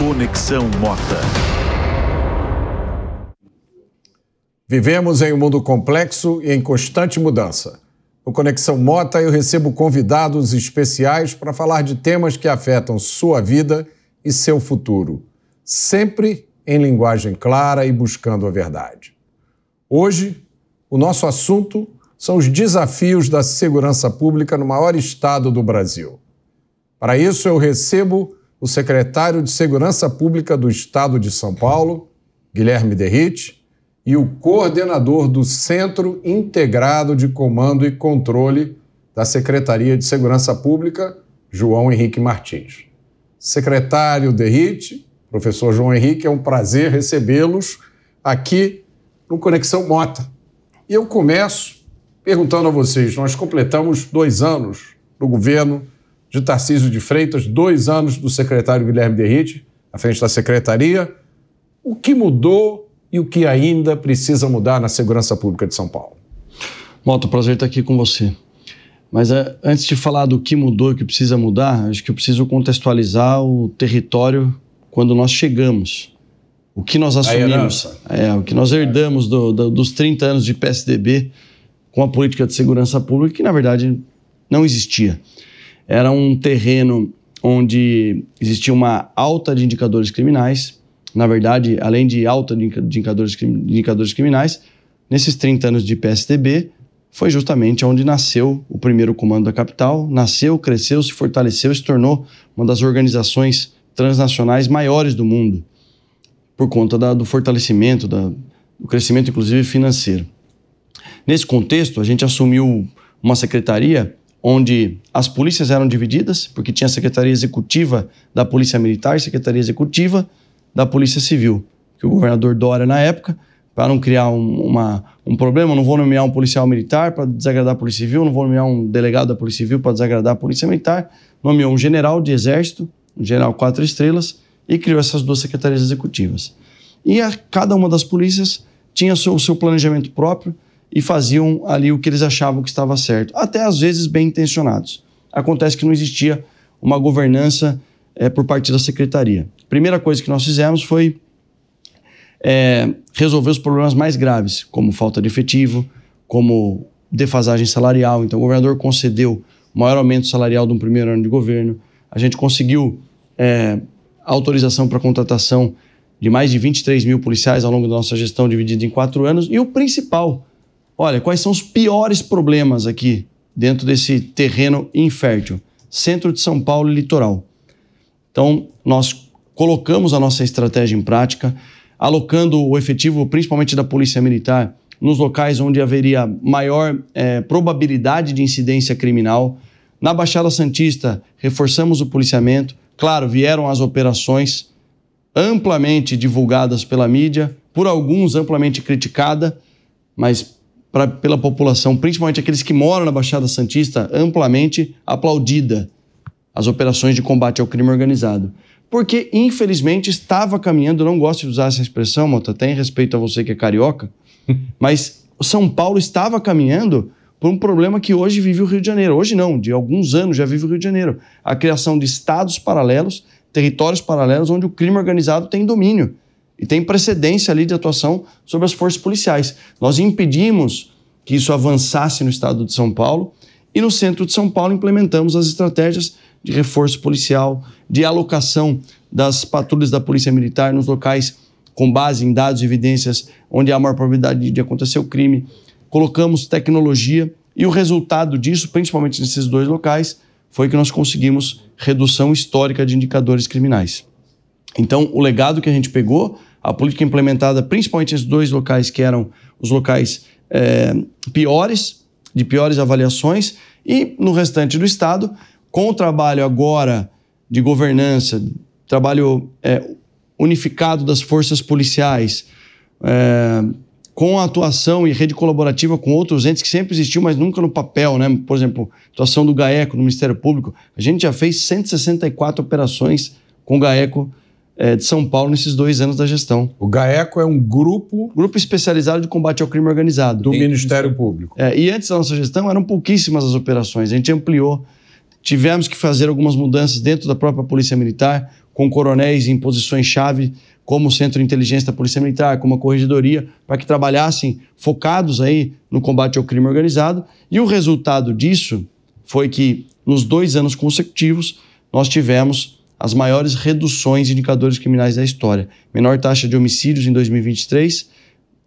Conexão Mota. Vivemos em um mundo complexo e em constante mudança. No Conexão Mota, eu recebo convidados especiais para falar de temas que afetam sua vida e seu futuro, sempre em linguagem clara e buscando a verdade. Hoje, o nosso assunto são os desafios da segurança pública no maior estado do Brasil. Para isso, eu recebo o secretário de Segurança Pública do Estado de São Paulo, Guilherme Derrite, e o coordenador do Centro Integrado de Comando e Controle da Secretaria de Segurança Pública, João Henrique Martins. Secretário Derrite, professor João Henrique, é um prazer recebê-los aqui no Conexão Mota. E eu começo perguntando a vocês, nós completamos 2 anos no governo de Tarcísio de Freitas, 2 anos do secretário Guilherme Derrite, à frente da secretaria. O que mudou e o que ainda precisa mudar na segurança pública de São Paulo? Mota, prazer estar aqui com você. Mas antes de falar do que mudou e o que precisa mudar, acho que eu preciso contextualizar o território quando nós chegamos. O que nós assumimos, o que nós herdamos dos 30 anos de PSDB com a política de segurança pública, que na verdade não existia. Era um terreno onde existia uma alta de indicadores criminais. Na verdade, além de alta de indicadores criminais, nesses 30 anos de PSDB, foi justamente onde nasceu o primeiro comando da capital, nasceu, cresceu, se fortaleceu e se tornou uma das organizações transnacionais maiores do mundo, por conta do fortalecimento, do crescimento, inclusive, financeiro. Nesse contexto, a gente assumiu uma secretaria onde as polícias eram divididas, porque tinha a Secretaria Executiva da Polícia Militar e Secretaria Executiva da Polícia Civil, que o governador Dória, na época, para não criar um problema, não vou nomear um policial militar para desagradar a Polícia Civil, não vou nomear um delegado da Polícia Civil para desagradar a Polícia Militar, nomeou um general de Exército, um general 4 estrelas, e criou essas 2 secretarias executivas. E cada uma das polícias tinha o seu planejamento próprio e faziam ali o que eles achavam que estava certo, até às vezes bem intencionados. Acontece que não existia uma governança por parte da secretaria. A primeira coisa que nós fizemos foi resolver os problemas mais graves, como falta de efetivo, como defasagem salarial. Então, o governador concedeu o maior aumento salarial de um primeiro ano de governo. A gente conseguiu autorização para contratação de mais de 23 mil policiais ao longo da nossa gestão, dividida em 4 anos. E o principal, olha, quais são os piores problemas aqui dentro desse terreno infértil? Centro de São Paulo e litoral. Então, nós colocamos a nossa estratégia em prática, alocando o efetivo, principalmente da Polícia Militar, nos locais onde haveria maior probabilidade de incidência criminal. Na Baixada Santista, reforçamos o policiamento. Claro, vieram as operações amplamente divulgadas pela mídia, por alguns amplamente criticada, mas pela população, principalmente aqueles que moram na Baixada Santista, amplamente aplaudida. As operações de combate ao crime organizado. Porque, infelizmente, estava caminhando, não gosto de usar essa expressão, Mota, até em respeito a você que é carioca, mas São Paulo estava caminhando por um problema que hoje vive o Rio de Janeiro. Hoje não, de alguns anos já vive o Rio de Janeiro. A criação de estados paralelos, territórios paralelos, onde o crime organizado tem domínio e tem precedência ali de atuação sobre as forças policiais. Nós impedimos que isso avançasse no estado de São Paulo e no centro de São Paulo implementamos as estratégias de reforço policial, de alocação das patrulhas da Polícia Militar nos locais com base em dados e evidências onde há maior probabilidade de acontecer o crime. Colocamos tecnologia e o resultado disso, principalmente nesses 2 locais, foi que nós conseguimos redução histórica de indicadores criminais. Então, o legado que a gente pegou, a política implementada principalmente nesses 2 locais que eram os locais piores, de piores avaliações, e no restante do estado, com o trabalho agora de governança, trabalho unificado das forças policiais, com a atuação e rede colaborativa com outros entes que sempre existiu, mas nunca no papel, né? Por exemplo, a atuação do GAECO no Ministério Público. A gente já fez 164 operações com o GAECO de São Paulo nesses 2 anos da gestão. O GAECO é um grupo especializado de combate ao crime organizado. Do Ministério Público. E antes da nossa gestão eram pouquíssimas as operações. A gente ampliou. Tivemos que fazer algumas mudanças dentro da própria Polícia Militar, com coronéis em posições-chave, como o Centro de Inteligência da Polícia Militar, como a Corregedoria, para que trabalhassem focados aí no combate ao crime organizado. E o resultado disso foi que, nos 2 anos consecutivos, nós tivemos as maiores reduções de indicadores criminais da história. Menor taxa de homicídios em 2023,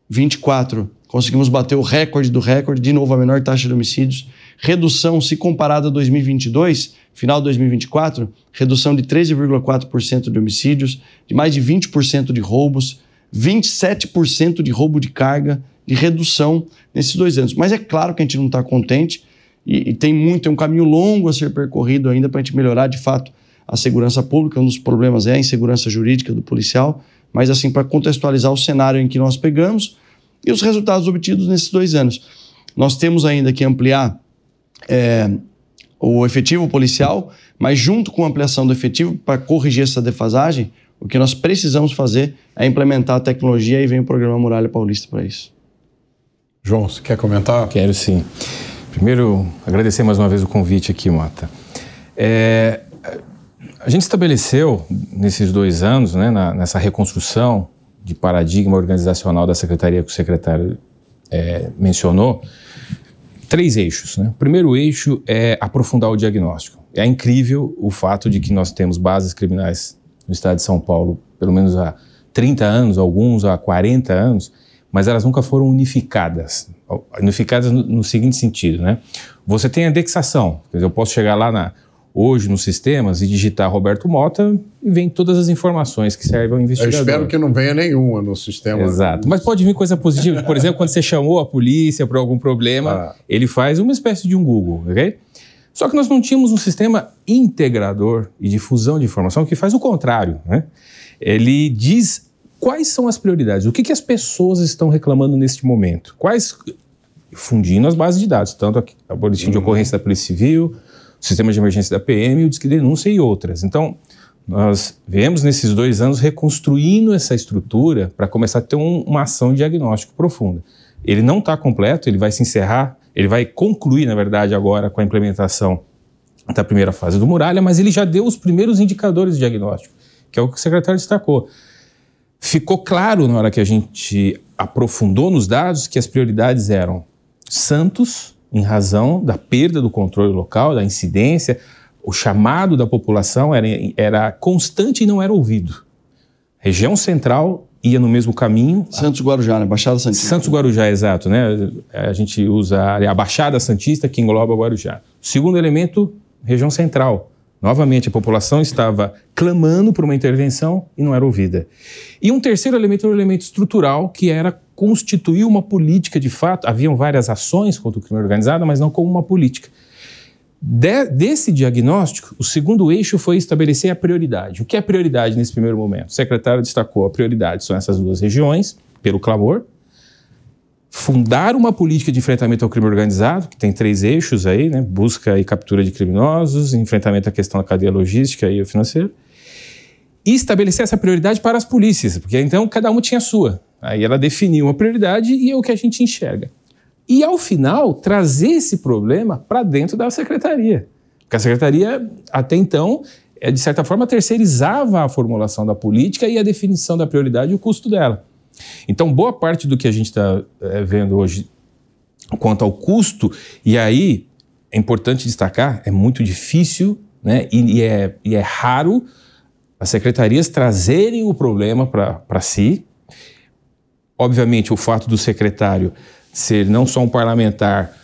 24, conseguimos bater o recorde do recorde, de novo a menor taxa de homicídios. Redução, se comparada a 2022, final de 2024, redução de 13,4% de homicídios, de mais de 20% de roubos, 27% de roubo de carga, de redução nesses 2 anos. Mas é claro que a gente não está contente e tem um caminho longo a ser percorrido ainda para a gente melhorar de fato a segurança pública. Um dos problemas é a insegurança jurídica do policial, mas assim, para contextualizar o cenário em que nós pegamos e os resultados obtidos nesses 2 anos. Nós temos ainda que ampliar o efetivo policial, mas junto com a ampliação do efetivo, para corrigir essa defasagem, o que nós precisamos fazer é implementar a tecnologia, e vem o programa Muralha Paulista para isso. João, você quer comentar? Quero sim. Primeiro, agradecer mais uma vez o convite aqui, Mota. A gente estabeleceu nesses 2 anos, né, nessa reconstrução de paradigma organizacional da Secretaria que o secretário mencionou, 3 eixos, né? O primeiro eixo é aprofundar o diagnóstico. É incrível o fato de que nós temos bases criminais no estado de São Paulo, pelo menos há 30 anos, alguns há 40 anos, mas elas nunca foram unificadas. Unificadas no seguinte sentido, né? Você tem a indexação, quer dizer, eu posso chegar lá hoje nos sistemas e digitar Roberto Mota e vem todas as informações que servem ao investigador. Eu espero que não venha nenhuma no sistema. Exato, mas pode vir coisa positiva. Por exemplo, quando você chamou a polícia por algum problema, ele faz uma espécie de um Google, ok? Só que nós não tínhamos um sistema integrador e de fusão de informação que faz o contrário, né? Ele diz quais são as prioridades, o que as pessoas estão reclamando neste momento, fundindo as bases de dados, tanto a boletim de ocorrência da Polícia Civil, o sistema de emergência da PM, o Disque Denúncia e outras. Então, nós viemos nesses 2 anos reconstruindo essa estrutura para começar a ter uma ação de diagnóstico profunda. Ele não está completo, ele vai se encerrar, ele vai concluir, na verdade, agora com a implementação da primeira fase do Muralha, mas ele já deu os primeiros indicadores de diagnóstico, que é o que o secretário destacou. Ficou claro, na hora que a gente aprofundou nos dados, que as prioridades eram Santos, em razão da perda do controle local, da incidência, o chamado da população era constante e não era ouvido. Região Central ia no mesmo caminho. Santos Guarujá, né? Baixada Santista. Santos Guarujá, exato, né? A gente usa a Baixada Santista, que engloba Guarujá. O segundo elemento, região Central. Novamente, a população estava clamando por uma intervenção e não era ouvida. E um terceiro elemento era um elemento estrutural, que era constituir uma política de fato. Haviam várias ações contra o crime organizado, mas não como uma política. Desse diagnóstico, o segundo eixo foi estabelecer a prioridade. O que é prioridade nesse primeiro momento? O secretário destacou a prioridade, são essas 2 regiões, pelo clamor. Fundar uma política de enfrentamento ao crime organizado, que tem 3 eixos aí, né? Busca e captura de criminosos, enfrentamento à questão da cadeia logística e financeira. E estabelecer essa prioridade para as polícias, porque então cada uma tinha a sua. Aí ela definiu uma prioridade e é o que a gente enxerga. E, ao final, trazer esse problema para dentro da secretaria. Porque a secretaria, até então, de certa forma, terceirizava a formulação da política e a definição da prioridade e o custo dela. Então, boa parte do que a gente está vendo hoje quanto ao custo, e aí é importante destacar, é muito difícil, né, e é raro as secretarias trazerem o problema para si. Obviamente, o fato do secretário ser não só um parlamentar,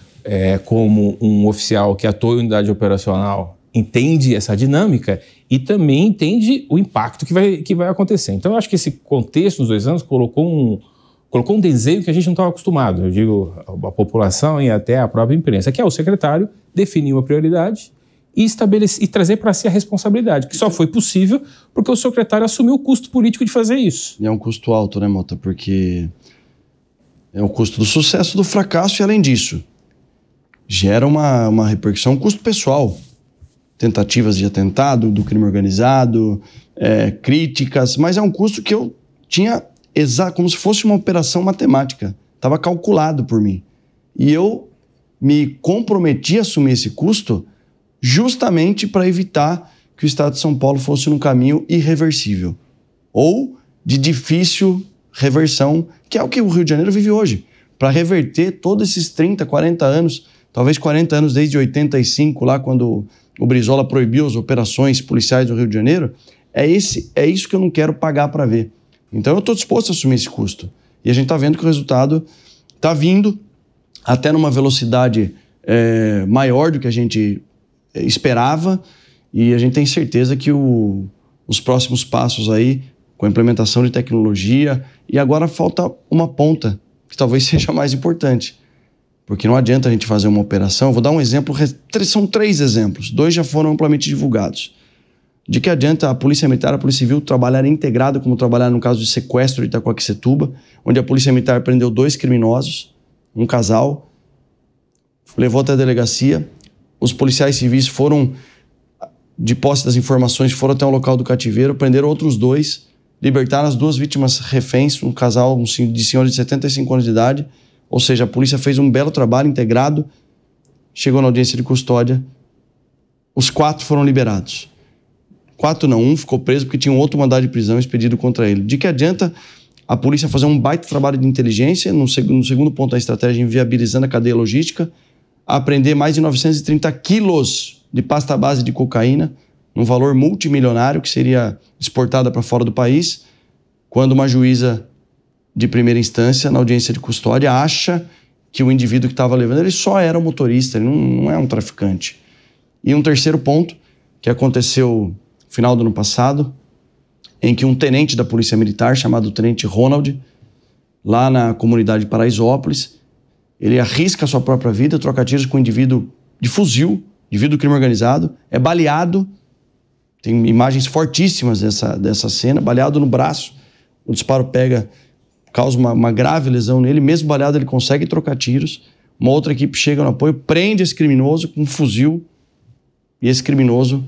como um oficial que atua em unidade operacional, entende essa dinâmica e também entende o impacto que vai acontecer. Então, eu acho que esse contexto nos 2 anos colocou um desenho que a gente não estava acostumado. Eu digo, a população e até a própria imprensa, que é o secretário definir uma prioridade e trazer para si a responsabilidade, que só foi possível porque o secretário assumiu o custo político de fazer isso. E é um custo alto, né, Mota? Porque é o custo do sucesso, do fracasso, e além disso, gera uma repercussão, um custo pessoal. Tentativas de atentado, do crime organizado, críticas, mas é um custo que eu tinha como se fosse uma operação matemática. Estava calculado por mim. E eu me comprometi a assumir esse custo justamente para evitar que o Estado de São Paulo fosse num caminho irreversível ou de difícil reversão, que é o que o Rio de Janeiro vive hoje. Para reverter todos esses 30, 40 anos, talvez 40 anos desde 85, lá quando o Brizola proibiu as operações policiais do Rio de Janeiro, é isso que eu não quero pagar para ver. Então eu estou disposto a assumir esse custo. E a gente está vendo que o resultado está vindo até numa velocidade maior do que a gente esperava, e a gente tem certeza que os próximos passos aí, com a implementação de tecnologia, e agora falta uma ponta, que talvez seja mais importante. Porque não adianta a gente fazer uma operação, vou dar um exemplo, são 3 exemplos, 2 já foram amplamente divulgados. De que adianta a Polícia Militar e a Polícia Civil trabalhar integrado, como trabalharam no caso de sequestro de Itacoaquecetuba, onde a Polícia Militar prendeu 2 criminosos, um casal, levou até a delegacia, os policiais civis foram, de posse das informações, foram até o local do cativeiro, prenderam outros 2, libertaram as 2 vítimas reféns, um casal de senhores de 75 anos de idade, ou seja, a polícia fez um belo trabalho integrado, chegou na audiência de custódia, os 4 foram liberados. 4 não, 1 ficou preso porque tinha um outro mandado de prisão expedido contra ele. De que adianta a polícia fazer um baita trabalho de inteligência, no segundo ponto da estratégia, inviabilizando a cadeia logística, apreender mais de 930 quilos de pasta base de cocaína, num valor multimilionário que seria exportada para fora do país, quando uma juíza de primeira instância, na audiência de custódia, acha que o indivíduo que estava levando, ele só era um motorista, ele não é um traficante. E um terceiro ponto, que aconteceu no final do ano passado, em que um tenente da Polícia Militar, chamado Tenente Ronald, lá na comunidade de Paraisópolis, ele arrisca a sua própria vida, troca tiros com um indivíduo de fuzil, indivíduo do crime organizado, é baleado, tem imagens fortíssimas dessa cena, baleado no braço, o disparo causa uma grave lesão nele, mesmo baleado ele consegue trocar tiros, uma outra equipe chega no apoio, prende esse criminoso com um fuzil, e esse criminoso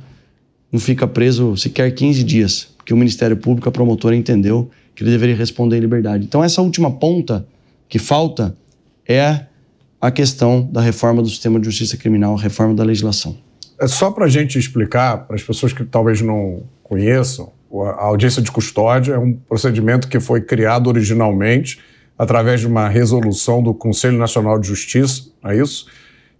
não fica preso sequer 15 dias, porque o Ministério Público, a promotora, entendeu que ele deveria responder em liberdade. Então essa última ponta que falta é a questão da reforma do sistema de justiça criminal, a reforma da legislação. É só para a gente explicar, para as pessoas que talvez não conheçam, a audiência de custódia é um procedimento que foi criado originalmente através de uma resolução do Conselho Nacional de Justiça, não é isso?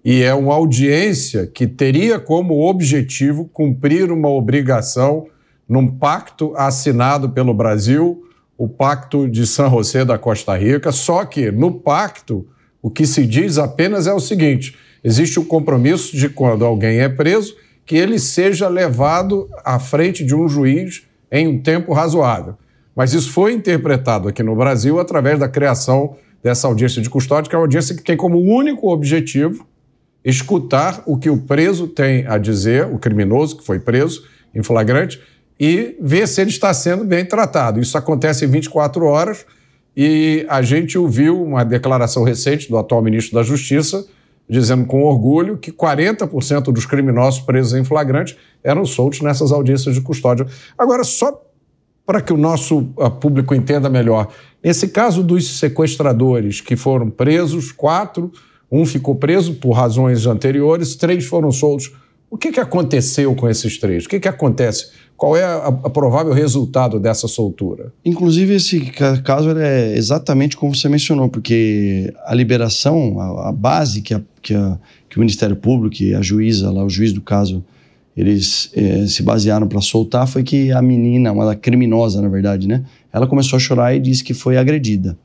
E é uma audiência que teria como objetivo cumprir uma obrigação num pacto assinado pelo Brasil, o Pacto de San José da Costa Rica, só que no pacto o que se diz apenas é o seguinte: existe o compromisso de quando alguém é preso, que ele seja levado à frente de um juiz em um tempo razoável. Mas isso foi interpretado aqui no Brasil através da criação dessa audiência de custódia, que é uma audiência que tem como único objetivo escutar o que o preso tem a dizer, o criminoso que foi preso em flagrante, e ver se ele está sendo bem tratado. Isso acontece em 24 horas e a gente ouviu uma declaração recente do atual ministro da Justiça dizendo com orgulho que 40% dos criminosos presos em flagrante eram soltos nessas audiências de custódia. Agora, só para que o nosso público entenda melhor, nesse caso dos sequestradores que foram presos, 4, um ficou preso por razões anteriores, 3 foram soltos. O que aconteceu com esses 3? O que acontece? Qual é a provável resultado dessa soltura? Inclusive, esse caso é exatamente como você mencionou, porque a liberação, a base que o Ministério Público e a juíza, lá, o juiz do caso, eles se basearam para soltar, foi que a menina, uma criminosa, na verdade, né? Ela começou a chorar e disse que foi agredida.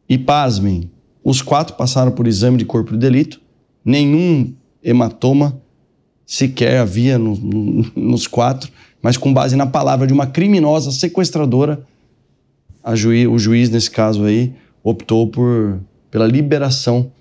E pasmem, os 4 passaram por exame de corpo de delito, nenhum hematoma sequer havia nos 4, mas com base na palavra de uma criminosa sequestradora, o juiz, nesse caso aí, optou pela liberação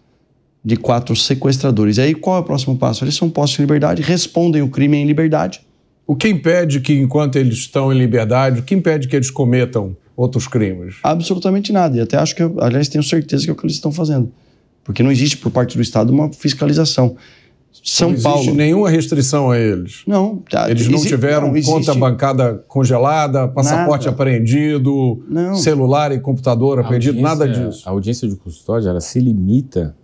de 4 sequestradores. E aí, qual é o próximo passo? Eles são postos em liberdade, respondem o crime em liberdade. O que impede que, enquanto eles estão em liberdade, o que impede que eles cometam outros crimes? Absolutamente nada. E até acho que, aliás, tenho certeza que é o que eles estão fazendo. Porque não existe, por parte do Estado, uma fiscalização. Não existe nenhuma restrição a eles? Não. Eles não tiveram conta bancária congelada, passaporte apreendido, celular e computador apreendido, nada disso? A audiência de custódia, ela se limita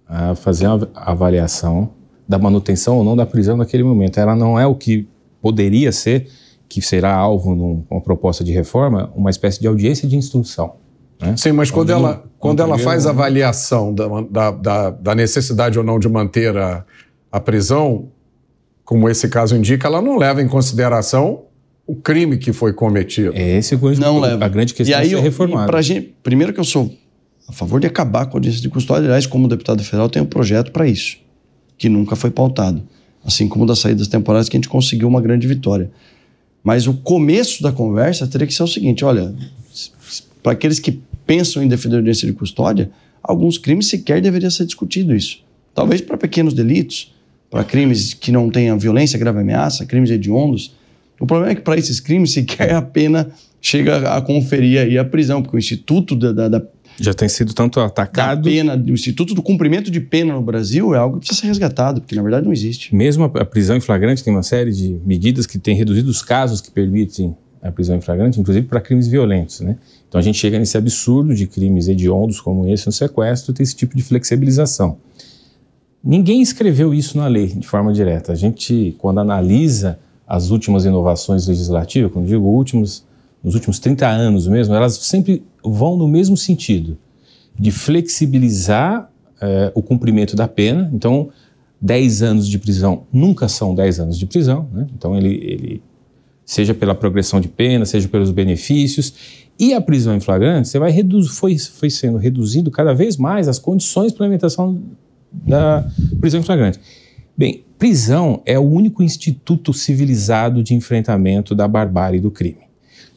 a fazer uma avaliação da manutenção ou não da prisão naquele momento. Ela não é o que poderia ser, que será alvo numa proposta de reforma, uma espécie de audiência de instrução. Né? Sim, mas quando ela faz a avaliação da necessidade ou não de manter a prisão, como esse caso indica, ela não leva em consideração o crime que foi cometido. Esse é a grande questão de ser reformado. Primeiro que eu sou a favor de acabar com a audiência de custódia. Aliás, como deputado federal, tenho um projeto para isso, que nunca foi pautado. Assim como das saídas temporárias, que a gente conseguiu uma grande vitória. Mas o começo da conversa teria que ser o seguinte, olha, para aqueles que pensam em defender a audiência de custódia, alguns crimes sequer deveria ser discutido isso. Talvez para pequenos delitos, para crimes que não tenham violência, grave ameaça, crimes hediondos. O problema é que para esses crimes sequer a pena chega a conferir aí a prisão, porque o Instituto já tem sido tanto atacado. O Instituto do Cumprimento de Pena no Brasil é algo que precisa ser resgatado, porque na verdade não existe. Mesmo a prisão em flagrante tem uma série de medidas que têm reduzido os casos que permitem a prisão em flagrante, inclusive para crimes violentos, né? Então a gente chega nesse absurdo de crimes hediondos como esse no sequestro, tem esse tipo de flexibilização. Ninguém escreveu isso na lei de forma direta. A gente, quando analisa as últimas inovações legislativas, quando digo últimos, nos últimos 30 anos mesmo, elas sempre vão no mesmo sentido, de flexibilizar o cumprimento da pena. Então, 10 anos de prisão nunca são 10 anos de prisão, né? Então, ele seja pela progressão de pena, seja pelos benefícios. E a prisão em flagrante, foi sendo reduzido cada vez mais as condições de implementação da prisão em flagrante. Bem, prisão é o único instituto civilizado de enfrentamento da barbárie e do crime.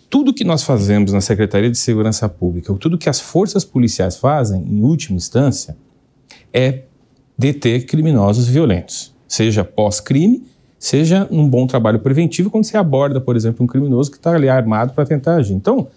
Tudo que nós fazemos na Secretaria de Segurança Pública, ou tudo que as forças policiais fazem, em última instância, é deter criminosos violentos, seja pós-crime, seja num bom trabalho preventivo, quando você aborda, por exemplo, um criminoso que está ali armado para tentar agir. Então,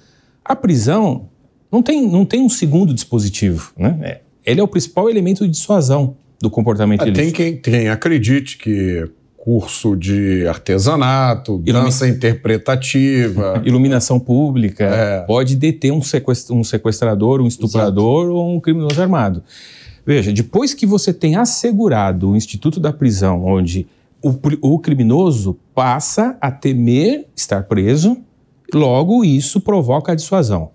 a prisão não tem um segundo dispositivo, né? Ele é o principal elemento de dissuasão do comportamento ilícito. Tem quem acredite que curso de artesanato, dança interpretativa... Iluminação pública, pode deter um sequestrador, um estuprador, exato, ou um criminoso armado. Veja, depois que você tem assegurado o Instituto da Prisão, onde o criminoso passa a temer estar preso, logo isso provoca a dissuasão.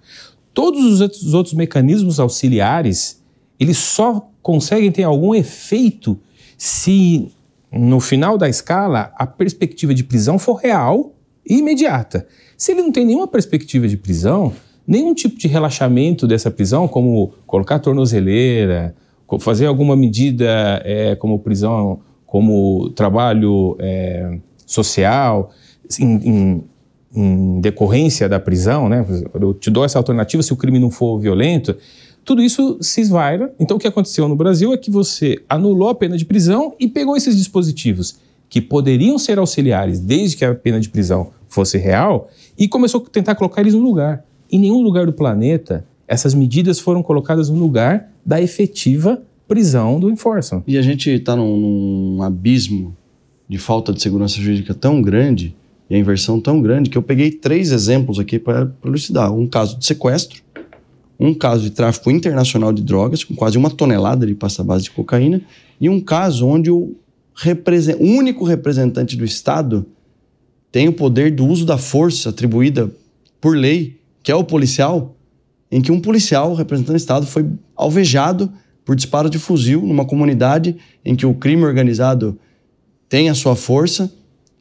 Todos os outros mecanismos auxiliares, eles só conseguem ter algum efeito se, no final da escala, a perspectiva de prisão for real e imediata. Se ele não tem nenhuma perspectiva de prisão, nenhum tipo de relaxamento dessa prisão, como colocar tornozeleira, fazer alguma medida como prisão, como trabalho social, em decorrência da prisão, né? Eu te dou essa alternativa se o crime não for violento. Tudo isso se esvaira. Então, o que aconteceu no Brasil é que você anulou a pena de prisão e pegou esses dispositivos que poderiam ser auxiliares desde que a pena de prisão fosse real e começou a tentar colocar eles no lugar. Em nenhum lugar do planeta, essas medidas foram colocadas no lugar da efetiva prisão do enforcement. E a gente está num abismo de falta de segurança jurídica tão grande e a inversão tão grande que eu peguei 3 exemplos aqui para elucidar. Um caso de sequestro, um caso de tráfico internacional de drogas, com quase 1 tonelada de pasta base de cocaína, e um caso onde o único representante do Estado tem o poder do uso da força atribuída por lei, que é o policial, em que um policial, representante do Estado, foi alvejado por disparo de fuzil numa comunidade em que o crime organizado tem a sua força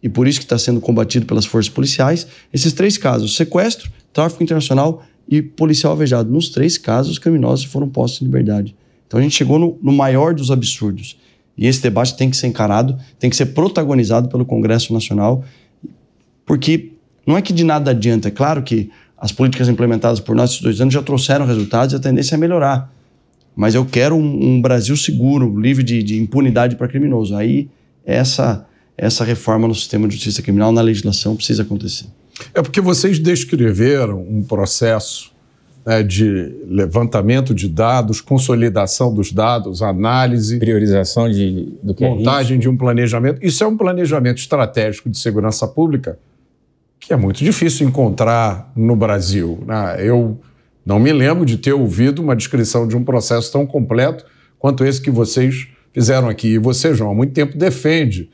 e por isso que está sendo combatido pelas forças policiais. Esses 3 casos, sequestro, tráfico internacional e policial alvejado. Nos 3 casos, os criminosos foram postos em liberdade. Então a gente chegou no maior dos absurdos. E esse debate tem que ser encarado, tem que ser protagonizado pelo Congresso Nacional, porque não é que de nada adianta. É claro que as políticas implementadas por nós esses 2 anos já trouxeram resultados e a tendência é melhorar. Mas eu quero um Brasil seguro, livre de impunidade para criminoso. Aí essa reforma no sistema de justiça criminal, na legislação, precisa acontecer. É porque vocês descreveram um processo, né, de levantamento de dados, consolidação dos dados, análise, priorização do que montagem de um planejamento. Isso é um planejamento estratégico de segurança pública que é muito difícil encontrar no Brasil, né? Eu não me lembro de ter ouvido uma descrição de um processo tão completo quanto esse que vocês fizeram aqui. E você, João, há muito tempo defende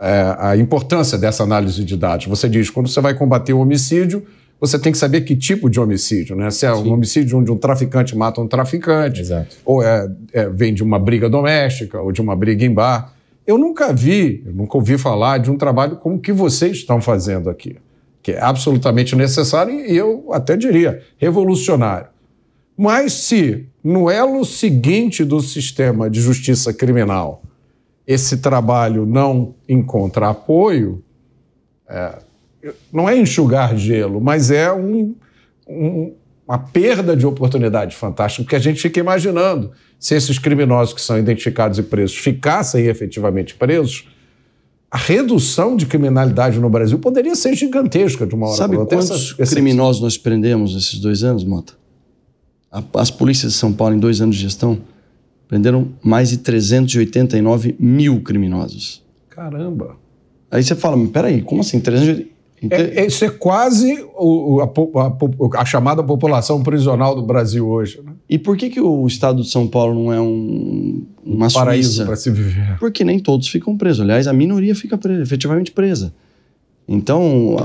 a importância dessa análise de dados. Você diz, quando você vai combater um homicídio, você tem que saber que tipo de homicídio, né? Se é um homicídio onde um traficante mata um traficante, Exato. ou vem de uma briga doméstica, ou de uma briga em bar. Eu nunca ouvi falar de um trabalho como o que vocês estão fazendo aqui, que é absolutamente necessário e eu até diria revolucionário. Mas se no elo seguinte do sistema de justiça criminal esse trabalho não encontra apoio, não é enxugar gelo, mas é uma perda de oportunidade fantástica, porque a gente fica imaginando se esses criminosos que são identificados e presos ficassem efetivamente presos, a redução de criminalidade no Brasil poderia ser gigantesca de uma hora para outra. Sabe quantos criminosos nós prendemos nesses 2 anos, Mota? As polícias de São Paulo, em 2 anos de gestão, prenderam mais de 389 mil criminosos. Caramba! Aí você fala, mas peraí, como assim? 380... Isso é quase a chamada população prisional do Brasil hoje. Né? E por que o estado de São Paulo não é uma paraíso para se viver? Porque nem todos ficam presos. Aliás, a minoria fica efetivamente presa. Então,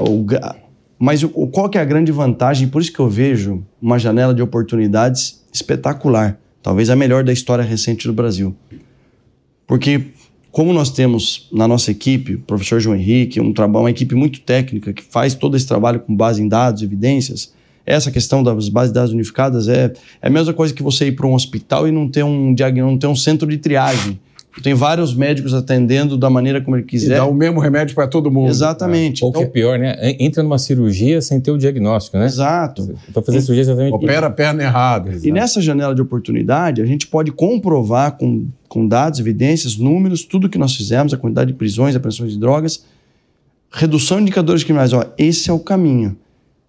mas qual que é a grande vantagem? Por isso que eu vejo uma janela de oportunidades espetacular. Talvez a melhor da história recente do Brasil. Porque, como nós temos na nossa equipe, o professor João Henrique, uma equipe muito técnica que faz todo esse trabalho com base em dados, evidências, essa questão das bases de dados unificadas é a mesma coisa que você ir para um hospital e não ter um centro de triagem. Tem vários médicos atendendo da maneira como ele quiser. E dá o mesmo remédio para todo mundo. Exatamente. Ou que é pior, né? Entra numa cirurgia sem ter o diagnóstico, né? Exato. Para fazer cirurgia exatamente. Opera a perna errada. E nessa janela de oportunidade, a gente pode comprovar com dados, evidências, números, tudo que nós fizemos, a quantidade de prisões, apreensões de drogas, redução de indicadores criminais. Esse é o caminho.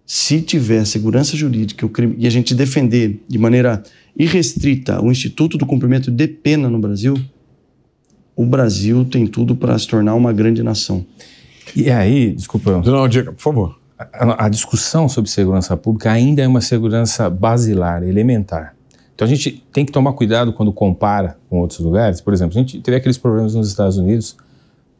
Se tiver segurança jurídica e a gente defender de maneira irrestrita o Instituto do Cumprimento de Pena no Brasil, o Brasil tem tudo para se tornar uma grande nação. E aí, desculpa... Não, diga, por favor. A discussão sobre segurança pública ainda é uma segurança basilar, elementar. Então a gente tem que tomar cuidado quando compara com outros lugares. Por exemplo, a gente teve aqueles problemas nos Estados Unidos,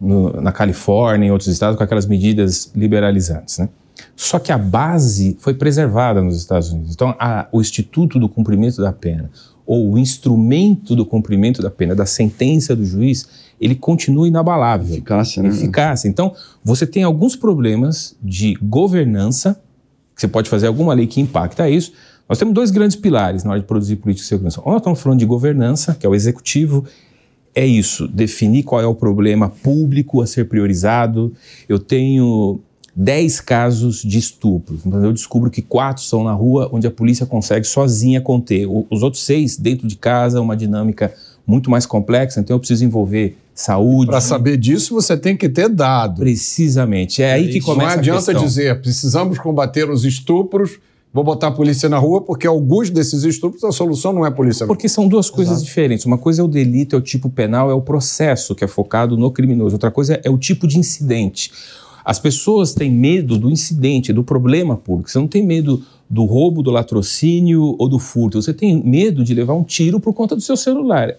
na Califórnia, em outros estados, com aquelas medidas liberalizantes, né? Só que a base foi preservada nos Estados Unidos. Então o Instituto do Cumprimento da Pena, ou o instrumento do cumprimento da pena, da sentença do juiz, ele continua inabalável. Eficácia, né? Eficácia. Então, você tem alguns problemas de governança, que você pode fazer alguma lei que impacta isso. Nós temos 2 grandes pilares na hora de produzir política de segurança. Nós estamos falando de governança, que é o executivo, é isso, definir qual é o problema público a ser priorizado. Eu tenho 10 casos de estupro, então eu descubro que 4 são na rua, onde a polícia consegue sozinha conter. Os outros 6 dentro de casa, uma dinâmica muito mais complexa, então eu preciso envolver saúde. Para saber disso, você tem que ter dado. Precisamente, é aí que começa a questão. Não adianta dizer, precisamos combater os estupros, vou botar a polícia na rua, porque alguns desses estupros a solução não é a polícia. Porque são 2 coisas diferentes. Uma coisa é o delito, é o tipo penal, é o processo que é focado no criminoso. Outra coisa é o tipo de incidente. As pessoas têm medo do incidente, do problema público. Você não tem medo do roubo, do latrocínio ou do furto. Você tem medo de levar um tiro por conta do seu celular.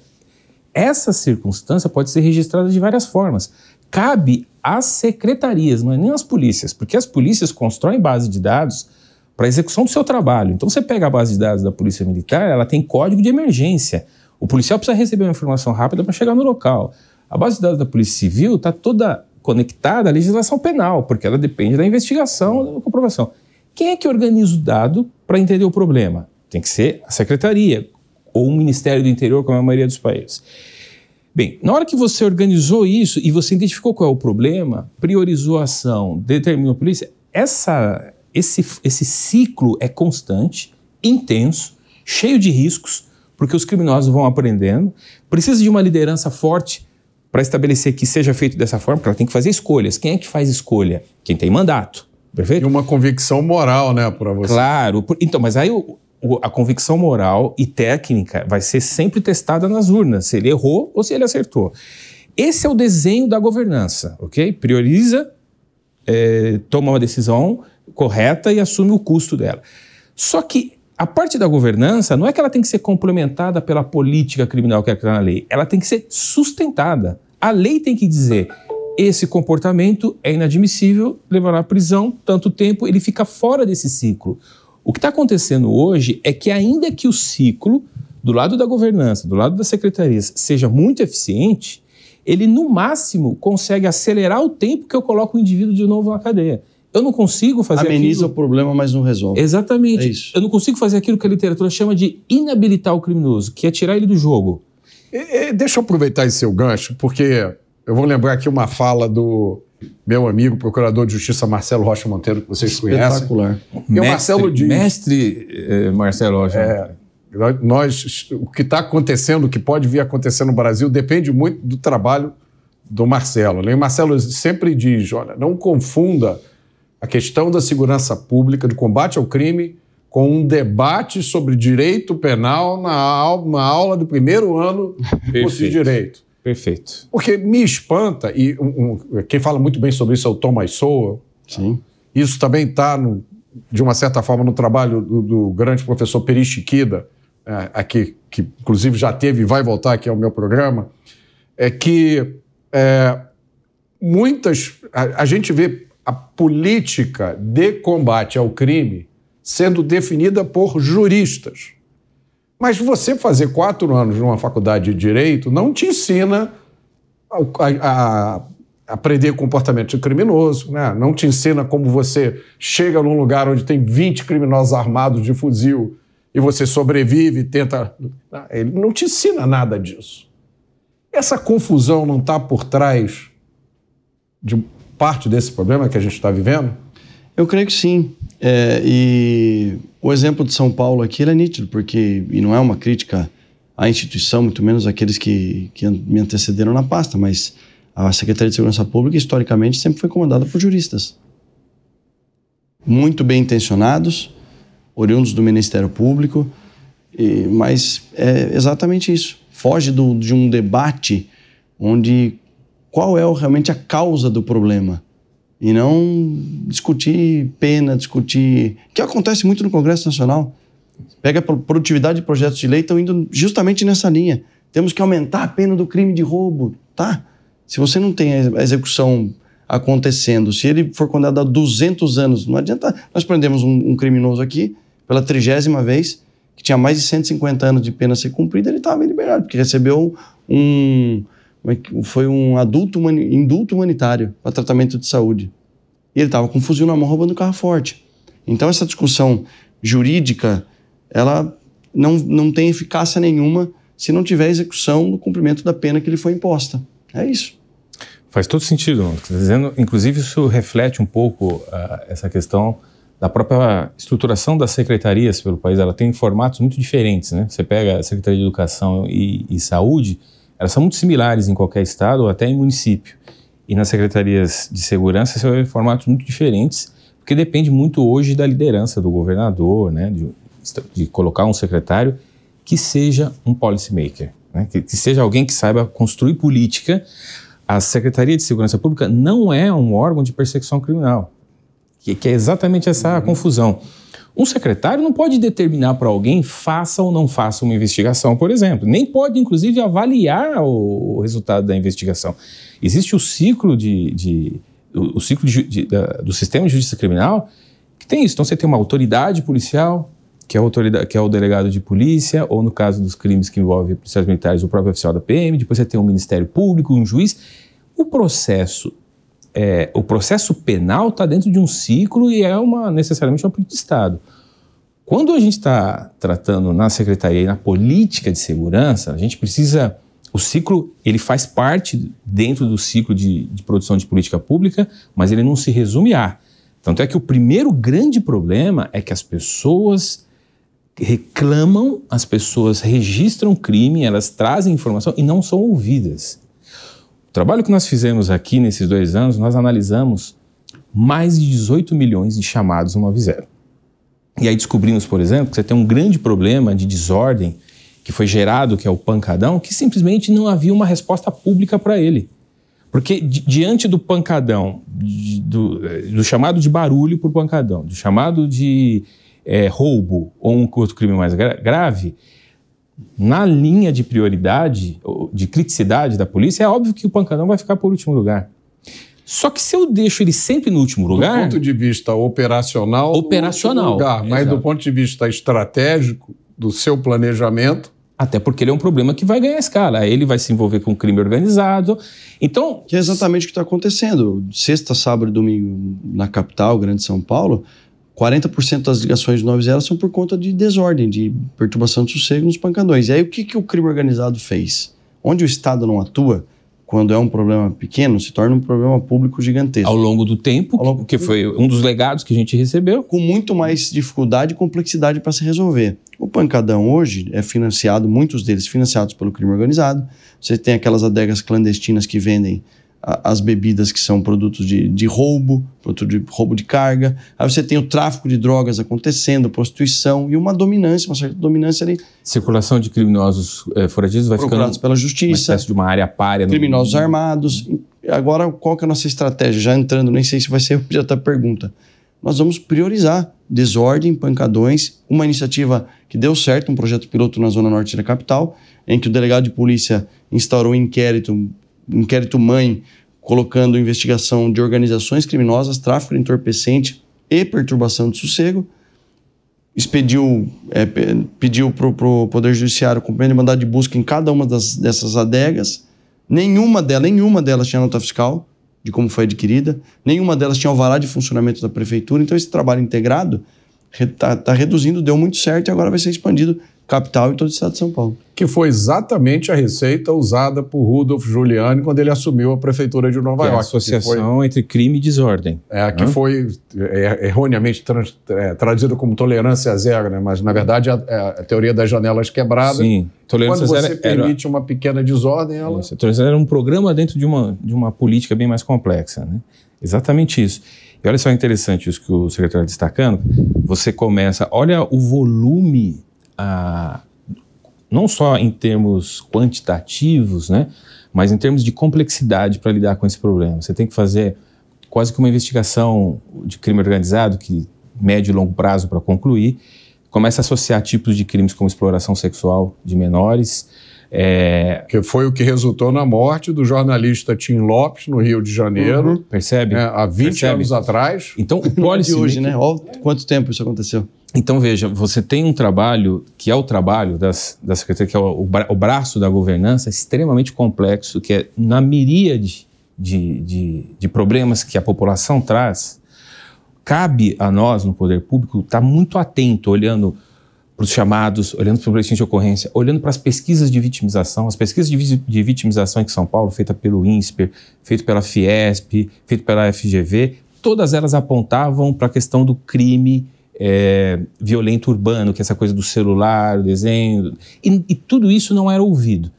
Essa circunstância pode ser registrada de várias formas. Cabe às secretarias, não é nem às polícias, porque as polícias constroem base de dados para a execução do seu trabalho. Então você pega a base de dados da Polícia Militar, ela tem código de emergência. O policial precisa receber uma informação rápida para chegar no local. A base de dados da Polícia Civil está toda conectada à legislação penal, porque ela depende da investigação, da comprovação. Quem é que organiza o dado para entender o problema? Tem que ser a secretaria ou o Ministério do Interior, como é a maioria dos países. Bem, na hora que você organizou isso e você identificou qual é o problema, priorizou a ação, determinou a polícia, esse ciclo é constante, intenso, cheio de riscos, porque os criminosos vão aprendendo, precisa de uma liderança forte para estabelecer que seja feito dessa forma, porque ela tem que fazer escolhas. Quem é que faz escolha? Quem tem mandato, perfeito? E uma convicção moral, né, para você. Claro. Então, mas aí a convicção moral e técnica vai ser sempre testada nas urnas, se ele errou ou se ele acertou. Esse é o desenho da governança, ok? Prioriza, toma uma decisão correta e assume o custo dela. Só que a parte da governança não é que ela tem que ser complementada pela política criminal que está na lei, ela tem que ser sustentada. A lei tem que dizer, esse comportamento é inadmissível, levará à prisão, tanto tempo, ele fica fora desse ciclo. O que está acontecendo hoje é que, ainda que o ciclo, do lado da governança, do lado das secretarias, seja muito eficiente, ele, no máximo, consegue acelerar o tempo que eu coloco o indivíduo de novo na cadeia. Eu não consigo fazer Ameniza aquilo... o problema, mas não resolve. Exatamente. É isso. Eu não consigo fazer aquilo que a literatura chama de inabilitar o criminoso, que é tirar ele do jogo. Deixa eu aproveitar esse seu gancho, porque eu vou lembrar aqui uma fala do meu amigo, procurador de justiça Marcelo Rocha Monteiro, que vocês conhecem. Espetacular. E o Marcelo diz... Marcelo Rocha. O que está acontecendo, o que pode vir a acontecer no Brasil, depende muito do trabalho do Marcelo. E o Marcelo sempre diz, olha, não confunda a questão da segurança pública, do combate ao crime, com um debate sobre direito penal na aula do primeiro ano do curso de Direito. Perfeito. Porque me espanta, e quem fala muito bem sobre isso é o Thomas Sowell. Sim. Isso também está, de uma certa forma, no trabalho do grande professor Peri Chiquida, aqui, que inclusive já teve e vai voltar aqui ao meu programa, é que a gente vê a política de combate ao crime sendo definida por juristas. Mas você fazer 4 anos numa faculdade de Direito não te ensina a aprender comportamento criminoso, né? Não te ensina como você chega num lugar onde tem 20 criminosos armados de fuzil e você sobrevive e tenta... Ele não te ensina nada disso. Essa confusão não está por trás de parte desse problema que a gente está vivendo? Eu creio que sim. E o exemplo de São Paulo aqui ele é nítido, porque, e não é uma crítica à instituição, muito menos àqueles que me antecederam na pasta, mas a Secretaria de Segurança Pública, historicamente, sempre foi comandada por juristas. Muito bem intencionados, oriundos do Ministério Público, mas é exatamente isso. Foge de um debate onde qual é realmente a causa do problema. E não discutir pena, discutir... que acontece muito no Congresso Nacional. Pega a produtividade de projetos de lei, estão indo justamente nessa linha. Temos que aumentar a pena do crime de roubo, tá? Se você não tem a execução acontecendo, se ele for condenado a 200 anos, não adianta... Nós prendemos um criminoso aqui, pela 30ª vez, que tinha mais de 150 anos de pena a ser cumprida, ele estava em liberdade, porque recebeu foi um indulto humanitário para tratamento de saúde. E ele estava com um fuzil na mão roubando um carro forte. Então essa discussão jurídica, ela não tem eficácia nenhuma se não tiver execução no cumprimento da pena que lhe foi imposta. É isso. Faz todo sentido. Dizendo, inclusive isso reflete um pouco essa questão da própria estruturação das secretarias pelo país. Ela tem formatos muito diferentes, né? Você pega a Secretaria de Educação e Saúde, elas são muito similares em qualquer estado ou até em município. E nas secretarias de segurança você vai ver formatos muito diferentes, porque depende muito hoje da liderança do governador, né, de colocar um secretário que seja um policymaker, né, que seja alguém que saiba construir política. A Secretaria de Segurança Pública não é um órgão de persecução criminal, que é exatamente essa confusão. Um secretário não pode determinar para alguém faça ou não faça uma investigação, por exemplo. Nem pode, inclusive, avaliar o resultado da investigação. Existe o ciclo do sistema de justiça criminal que tem isso. Então, você tem uma autoridade policial, que é o delegado de polícia, ou no caso dos crimes que envolvem policiais militares, o próprio oficial da PM. Depois você tem um Ministério Público, um juiz. O processo penal está dentro de um ciclo e é necessariamente uma política de Estado. Quando a gente está tratando na Secretaria e na política de segurança, a gente precisa... O ciclo, ele faz parte dentro do ciclo de produção de política pública, mas ele não se resume a. Tanto é que o primeiro grande problema é que as pessoas reclamam, as pessoas registram crime, elas trazem informação e não são ouvidas. O trabalho que nós fizemos aqui nesses 2 anos, nós analisamos mais de 18 milhões de chamados 190. E aí descobrimos, por exemplo, que você tem um grande problema de desordem que foi gerado, que é o pancadão, que simplesmente não havia uma resposta pública para ele. Porque diante do pancadão, do chamado de barulho por pancadão, do chamado de roubo ou um outro crime mais grave, na linha de prioridade, de criticidade da polícia, é óbvio que o pancadão vai ficar por último lugar. Só que se eu deixo ele sempre no último lugar... Do ponto de vista operacional, no último lugar, mas do ponto de vista estratégico, do seu planejamento... Até porque ele é um problema que vai ganhar escala. Ele vai se envolver com crime organizado. Então... Que é exatamente o que está acontecendo. Sexta, sábado e domingo na capital, Grande São Paulo, 40% das ligações de 90 são por conta de desordem, de perturbação de sossego nos pancadões. E aí o que o crime organizado fez? Onde o Estado não atua, quando é um problema pequeno, se torna um problema público gigantesco. Ao longo do tempo, que foi um dos legados que a gente recebeu. Com muito mais dificuldade e complexidade para se resolver. O pancadão hoje é financiado, muitos deles financiados pelo crime organizado. Você tem aquelas adegas clandestinas que vendem as bebidas que são produtos de roubo, produto de roubo de carga. Aí você tem o tráfico de drogas acontecendo, prostituição e uma dominância, uma certa dominância ali. Circulação de criminosos foragidos vai procurados ficando pela justiça. Uma espécie de uma área párea. Criminosos armados. Agora, qual que é a nossa estratégia? Já entrando, nem sei se vai ser objeto da pergunta. Nós vamos priorizar desordem, pancadões, uma iniciativa que deu certo, um projeto piloto na zona norte da capital, em que o delegado de polícia instaurou um inquérito-mãe, colocando investigação de organizações criminosas, tráfico de entorpecente e perturbação de sossego. Pediu para o Poder Judiciário cumprir mandado de busca em cada uma dessas adegas. Nenhuma delas tinha nota fiscal de como foi adquirida, nenhuma delas tinha alvará de funcionamento da prefeitura, então esse trabalho integrado está reduzindo, deu muito certo e agora vai ser expandido capital e todo o estado de São Paulo. Que foi exatamente a receita usada por Rudolph Giuliani quando ele assumiu a prefeitura de Nova York. A associação entre crime e desordem. Que foi erroneamente traduzida como tolerância zero, né? Mas na verdade a teoria das janelas quebradas. Sim, tolerância zero. Quando você permite uma pequena desordem, ela... Isso, a tolerância zero era um programa dentro de uma política bem mais complexa, né? Exatamente isso. E olha só interessante isso que o secretário está destacando. Você começa, olha o volume, não só em termos quantitativos, né, mas em termos de complexidade para lidar com esse problema. Você tem que fazer quase que uma investigação de crime organizado, que médio e longo prazo para concluir, começa a associar tipos de crimes como exploração sexual de menores. Que foi o que resultou na morte do jornalista Tim Lopes, no Rio de Janeiro. Percebe? Há 20 anos atrás. Então, o policy... de hoje, né? Olha quanto tempo isso aconteceu. Então, veja, você tem um trabalho, que é o trabalho da Secretaria, que é o braço da governança, extremamente complexo, que é na miríade de problemas que a população traz. Cabe a nós, no poder público, estar muito atento, olhando para os chamados, olhando para o boletim de ocorrência, olhando para as pesquisas de vitimização. As pesquisas de vitimização aqui em São Paulo, feita pelo INSPER, feita pela Fiesp, feita pela FGV, todas elas apontavam para a questão do crime violento urbano, que é essa coisa do celular, o desenho, e tudo isso não era ouvido.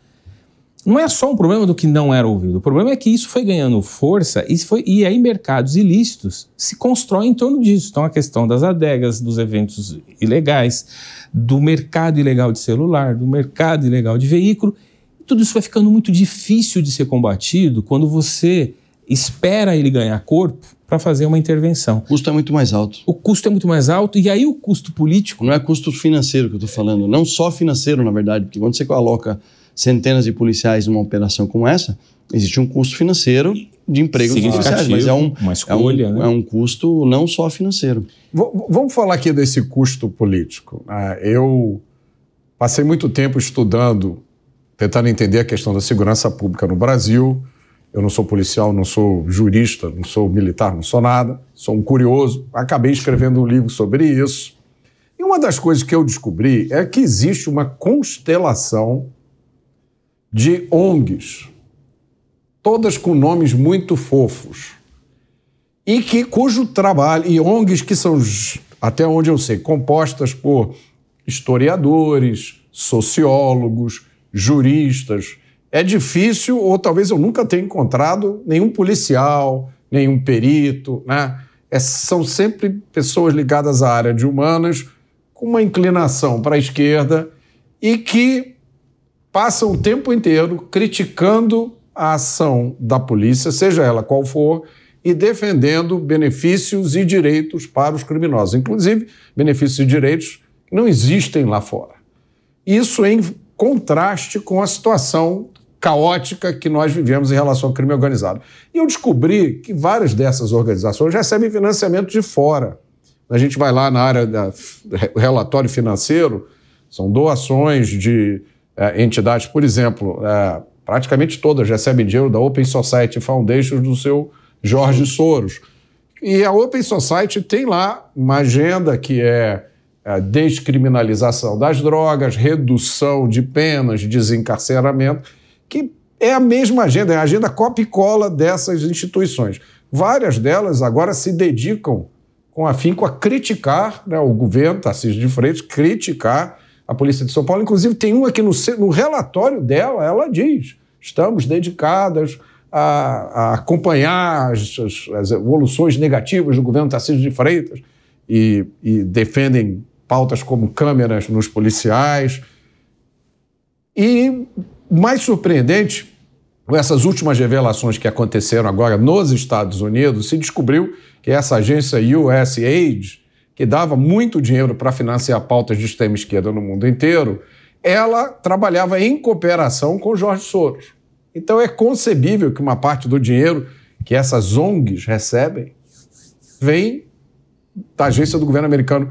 Não é só um problema do que não era ouvido, o problema é que isso foi ganhando força e aí mercados ilícitos se constroem em torno disso. Então a questão das adegas, dos eventos ilegais, do mercado ilegal de celular, do mercado ilegal de veículo, tudo isso vai ficando muito difícil de ser combatido quando você espera ele ganhar corpo para fazer uma intervenção. O custo é muito mais alto. O custo é muito mais alto e aí o custo político... Não é custo financeiro que eu estou falando, não só financeiro, na verdade, porque quando você coloca centenas de policiais numa operação como essa, existe um custo financeiro de emprego dos policiais, mas uma escolha, é um custo não só financeiro. Vamos falar aqui desse custo político. Eu passei muito tempo estudando, tentando entender a questão da segurança pública no Brasil. Eu não sou policial, não sou jurista, não sou militar, não sou nada. Sou um curioso. Acabei escrevendo um livro sobre isso. E uma das coisas que eu descobri é que existe uma constelação de ONGs, todas com nomes muito fofos, e cujo trabalho, e ONGs que são, até onde eu sei, compostas por historiadores, sociólogos, juristas. É difícil, ou talvez eu nunca tenha encontrado nenhum policial, nenhum perito, né? São sempre pessoas ligadas à área de humanas, com uma inclinação para a esquerda e que passam o tempo inteiro criticando a ação da polícia, seja ela qual for, e defendendo benefícios e direitos para os criminosos, inclusive benefícios e direitos que não existem lá fora. Isso em contraste com a situação caótica que nós vivemos em relação ao crime organizado. E eu descobri que várias dessas organizações recebem financiamento de fora. A gente vai lá na área do relatório financeiro, são doações de entidades, por exemplo, praticamente todas recebem dinheiro da Open Society Foundation do seu Jorge Soros. E a Open Society tem lá uma agenda que é a descriminalização das drogas, redução de penas, desencarceramento, que é a mesma agenda, é a agenda copia e cola dessas instituições. Várias delas agora se dedicam com afinco a criticar, né, o governo, Tarcísio de Freitas, criticar a Polícia de São Paulo. Inclusive, tem uma que no relatório dela, ela diz: estamos dedicadas a acompanhar as evoluções negativas do governo Tarcísio de Freitas e defendem pautas como câmeras nos policiais. E mais surpreendente, com essas últimas revelações que aconteceram agora nos Estados Unidos, se descobriu que essa agência USAID, que dava muito dinheiro para financiar pautas de extrema esquerda no mundo inteiro, ela trabalhava em cooperação com Jorge Soros. Então é concebível que uma parte do dinheiro que essas ONGs recebem vem da agência do governo americano.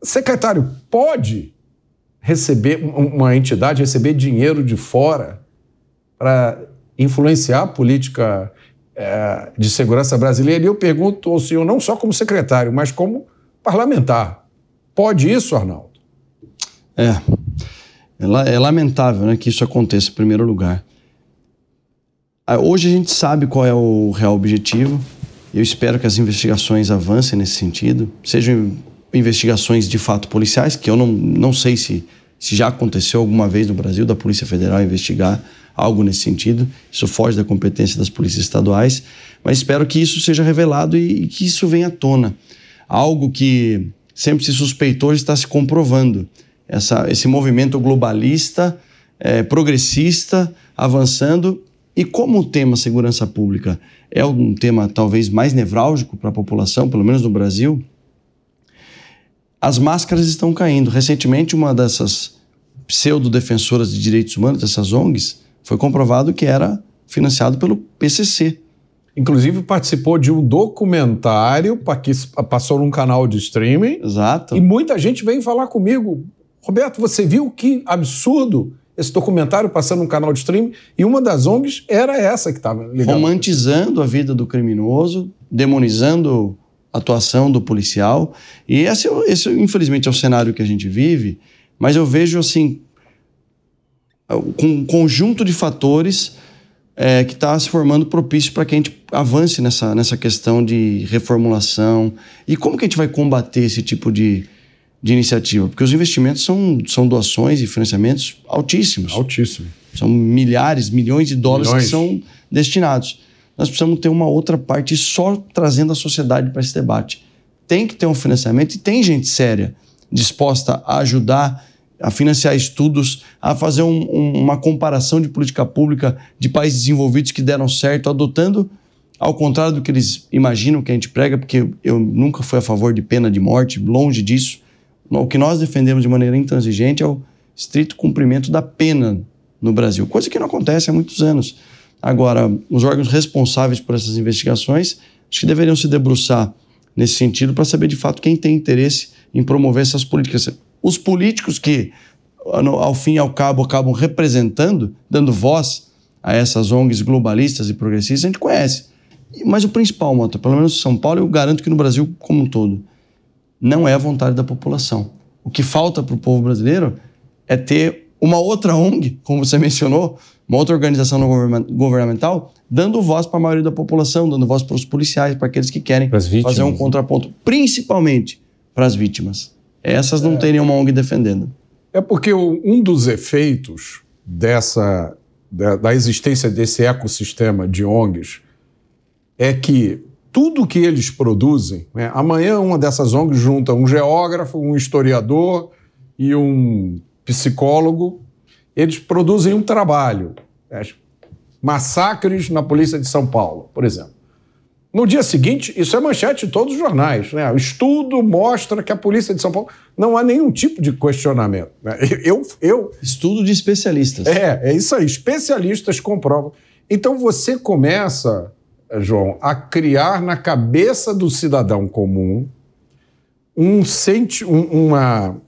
Secretário, pode uma entidade receber dinheiro de fora para influenciar a política de segurança brasileira? E eu pergunto ao senhor, não só como secretário, mas como parlamentar. Pode isso, Arnaldo? É lamentável, né, que isso aconteça em primeiro lugar. Hoje a gente sabe qual é o real objetivo. Eu espero que as investigações avancem nesse sentido, sejam investigações de fato policiais, que eu não sei se já aconteceu alguma vez no Brasil da Polícia Federal investigar algo nesse sentido. Isso foge da competência das polícias estaduais, mas espero que isso seja revelado e que isso venha à tona. Algo que sempre se suspeitou está se comprovando. Esse movimento globalista, progressista, avançando. E como o tema segurança pública é um tema talvez mais nevrálgico para a população, pelo menos no Brasil, as máscaras estão caindo. Recentemente, uma dessas pseudo-defensoras de direitos humanos, dessas ONGs, foi comprovado que era financiado pelo PCC. Inclusive participou de um documentário que passou num canal de streaming. Exato. E muita gente vem falar comigo: Roberto, você viu que absurdo esse documentário passando num canal de streaming? E uma das ONGs era essa que estava ligada. Romantizando a vida do criminoso, demonizando a atuação do policial. E esse, infelizmente, é o cenário que a gente vive, mas eu vejo, assim, um conjunto de fatores que está se formando propício para que a gente avance nessa questão de reformulação. E como que a gente vai combater esse tipo de iniciativa? Porque os investimentos são doações e financiamentos altíssimos. Altíssimo. São milhares, milhões de dólares que são destinados. Nós precisamos ter uma outra parte só trazendo a sociedade para esse debate. Tem que ter um financiamento e tem gente séria disposta a ajudar a financiar estudos, a fazer uma comparação de política pública de países desenvolvidos que deram certo, adotando ao contrário do que eles imaginam que a gente prega, porque eu nunca fui a favor de pena de morte, longe disso. O que nós defendemos de maneira intransigente é o estrito cumprimento da pena no Brasil, coisa que não acontece há muitos anos. Agora, os órgãos responsáveis por essas investigações, acho que deveriam se debruçar nesse sentido para saber de fato quem tem interesse em promover essas políticas. Os políticos que, ao fim e ao cabo, acabam representando, dando voz a essas ONGs globalistas e progressistas, a gente conhece. Mas o principal, Mota, pelo menos em São Paulo, eu garanto que no Brasil como um todo, não é a vontade da população. O que falta para o povo brasileiro é ter uma outra ONG, como você mencionou, uma outra organização não governamental, dando voz para a maioria da população, dando voz para os policiais, para aqueles que querem fazer um contraponto, principalmente para as vítimas. Essas não tem nenhuma ONG defendendo. É porque um dos efeitos da existência desse ecossistema de ONGs é que tudo que eles produzem, né? Amanhã uma dessas ONGs junta um geógrafo, um historiador e um psicólogo. Eles produzem um trabalho. Massacres na Polícia de São Paulo, por exemplo. No dia seguinte, isso é manchete de todos os jornais, né? O estudo mostra que a polícia de São Paulo não há nenhum tipo de questionamento, né? Estudo de especialistas. É isso aí. Especialistas comprovam. Então você começa, João, a criar na cabeça do cidadão comum uma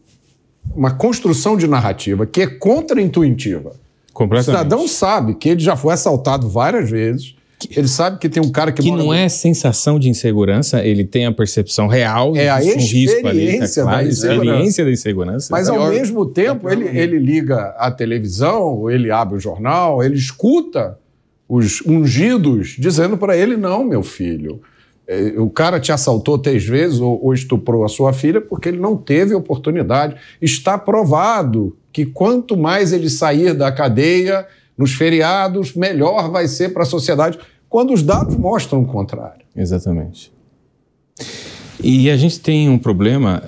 construção de narrativa que é contraintuitiva. O cidadão sabe que ele já foi assaltado várias vezes, ele sabe que tem um cara que não é sensação de insegurança, ele tem a percepção real de um risco ali, a experiência da insegurança. Mas ao mesmo tempo ele liga a televisão, ele abre o jornal, ele escuta os ungidos dizendo para ele: não, meu filho, o cara te assaltou 3 vezes ou estuprou a sua filha porque ele não teve oportunidade. Está provado que quanto mais ele sair da cadeia nos feriados, melhor vai ser para a sociedade, quando os dados mostram o contrário. Exatamente. E a gente tem um problema,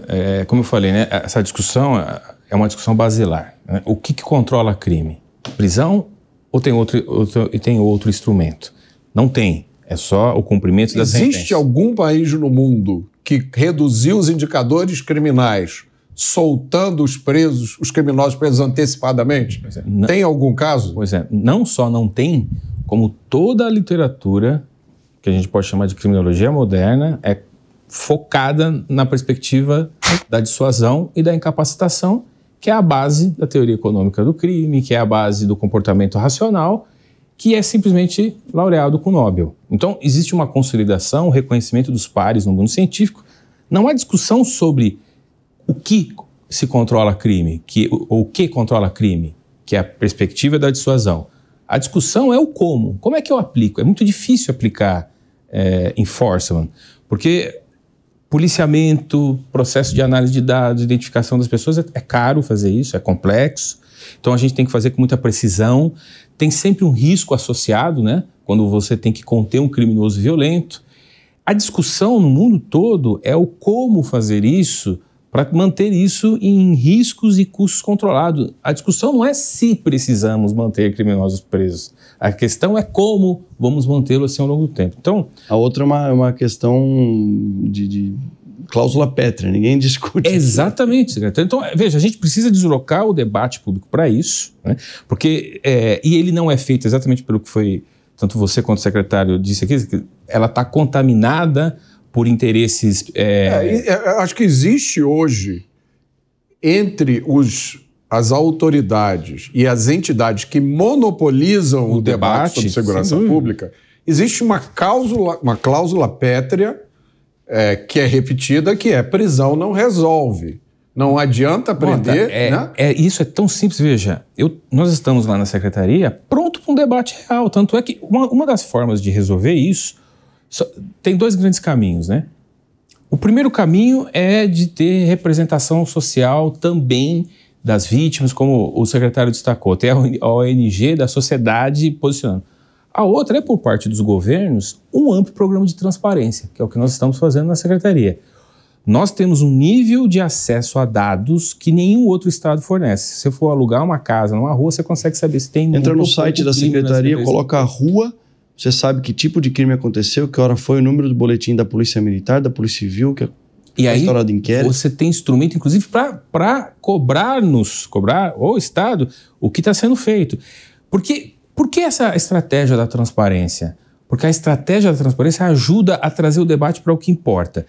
como eu falei, né? Essa discussão é uma discussão basilar. Né? O que controla crime? Prisão ou tem outro instrumento? Não tem. É só o cumprimento da sentença. Existe algum país no mundo que reduziu os indicadores criminais soltando os criminosos presos antecipadamente? Tem algum caso? Pois é, não só não tem, como toda a literatura, que a gente pode chamar de criminologia moderna, é focada na perspectiva da dissuasão e da incapacitação, que é a base da teoria econômica do crime, que é a base do comportamento racional, que é simplesmente laureado com o Nobel. Então, existe uma consolidação, um reconhecimento dos pares no mundo científico. Não há discussão sobre o que se controla crime, ou o que controla crime, que é a perspectiva da dissuasão. A discussão é o como. Como é que eu aplico? É muito difícil aplicar enforcement, porque policiamento, processo de análise de dados, identificação das pessoas, é caro fazer isso, é complexo. Então a gente tem que fazer com muita precisão. Tem sempre um risco associado, né? Quando você tem que conter um criminoso violento. A discussão no mundo todo é o como fazer isso para manter isso em riscos e custos controlados. A discussão não é se precisamos manter criminosos presos. A questão é como vamos mantê-los assim ao longo do tempo. Então, a outra é uma questão de cláusula pétrea, ninguém discute. Exatamente, secretário. Então, veja, a gente precisa deslocar o debate público para isso, né? Porque, e ele não é feito exatamente pelo que foi, tanto você quanto o secretário disse aqui, que ela está contaminada por interesses... acho que existe hoje, entre as autoridades e as entidades que monopolizam o debate sobre segurança pública, existe uma cláusula pétrea que é repetida, que é: prisão não resolve. Não adianta prender... Isso é tão simples. Veja, nós estamos lá na secretaria pronto para um debate real. Tanto é que uma das formas de resolver isso tem 2 grandes caminhos, né? O primeiro caminho é de ter representação social também das vítimas, como o secretário destacou, ter a ONG da sociedade posicionando. A outra é, por parte dos governos, um amplo programa de transparência, que é o que nós estamos fazendo na secretaria. Nós temos um nível de acesso a dados que nenhum outro estado fornece. Se você for alugar uma casa numa rua, você consegue saber se tem... Entra no site da secretaria, coloca a rua, você sabe que tipo de crime aconteceu, que hora foi, o número do boletim da Polícia Militar, da Polícia Civil, que e aí de inquérito. Você tem instrumento, inclusive, para cobrar o Estado o que está sendo feito. Por que essa estratégia da transparência? Porque a estratégia da transparência ajuda a trazer o debate para o que importa.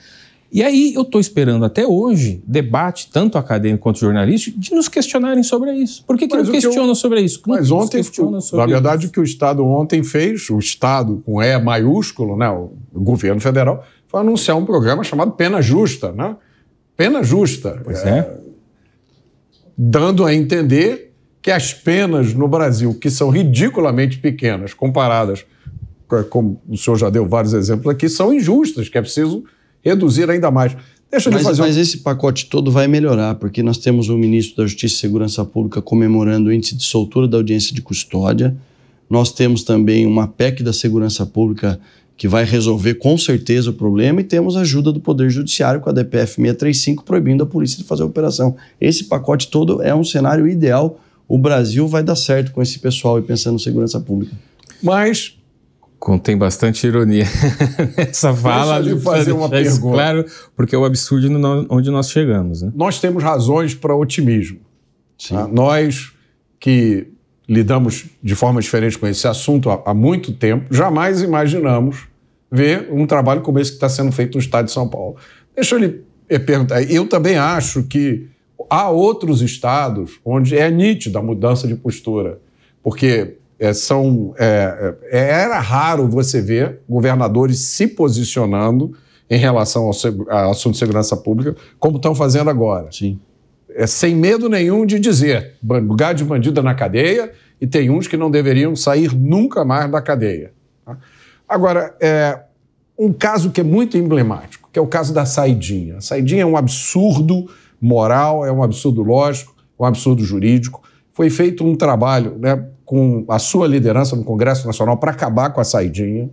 E aí eu estou esperando até hoje debate, tanto acadêmico quanto jornalístico, de nos questionarem sobre isso. Por que não questionam sobre isso? Mas ontem, na verdade, o que o Estado ontem fez, o Estado com E maiúsculo, né, o governo federal, foi anunciar um programa chamado Pena Justa, né? Pena Justa. Pois é. Dando a entender que as penas no Brasil, que são ridiculamente pequenas, comparadas, como o senhor já deu vários exemplos aqui, são injustas, que é preciso reduzir ainda mais. Mas esse pacote todo vai melhorar, porque nós temos o ministro da Justiça e Segurança Pública comemorando o índice de soltura da audiência de custódia. Nós temos também uma PEC da Segurança Pública que vai resolver com certeza o problema, e temos a ajuda do Poder Judiciário com a DPF 635 proibindo a polícia de fazer a operação. Esse pacote todo é um cenário ideal. O Brasil vai dar certo com esse pessoal e pensando em segurança pública. Mas Contém bastante ironia nessa fala. Deixa eu fazer uma pergunta. Claro, porque é o absurdo onde nós chegamos. Né? Nós temos razões para otimismo. Sim. Nós que lidamos de forma diferente com esse assunto há muito tempo, jamais imaginamos ver um trabalho como esse que está sendo feito no estado de São Paulo. Deixa eu lhe perguntar. Eu também acho que há outros estados onde é nítida a mudança de postura, porque era raro você ver governadores se posicionando em relação ao assunto de segurança pública, como estão fazendo agora. Sim. Sem medo nenhum de dizer, lugar de bandido na cadeia, e tem uns que não deveriam sair nunca mais da cadeia. Tá? Agora, um caso que é muito emblemático, que é o caso da saidinha. A saidinha é um absurdo moral, é um absurdo lógico, um absurdo jurídico. Foi feito um trabalho, né, com a sua liderança no Congresso Nacional para acabar com a saidinha.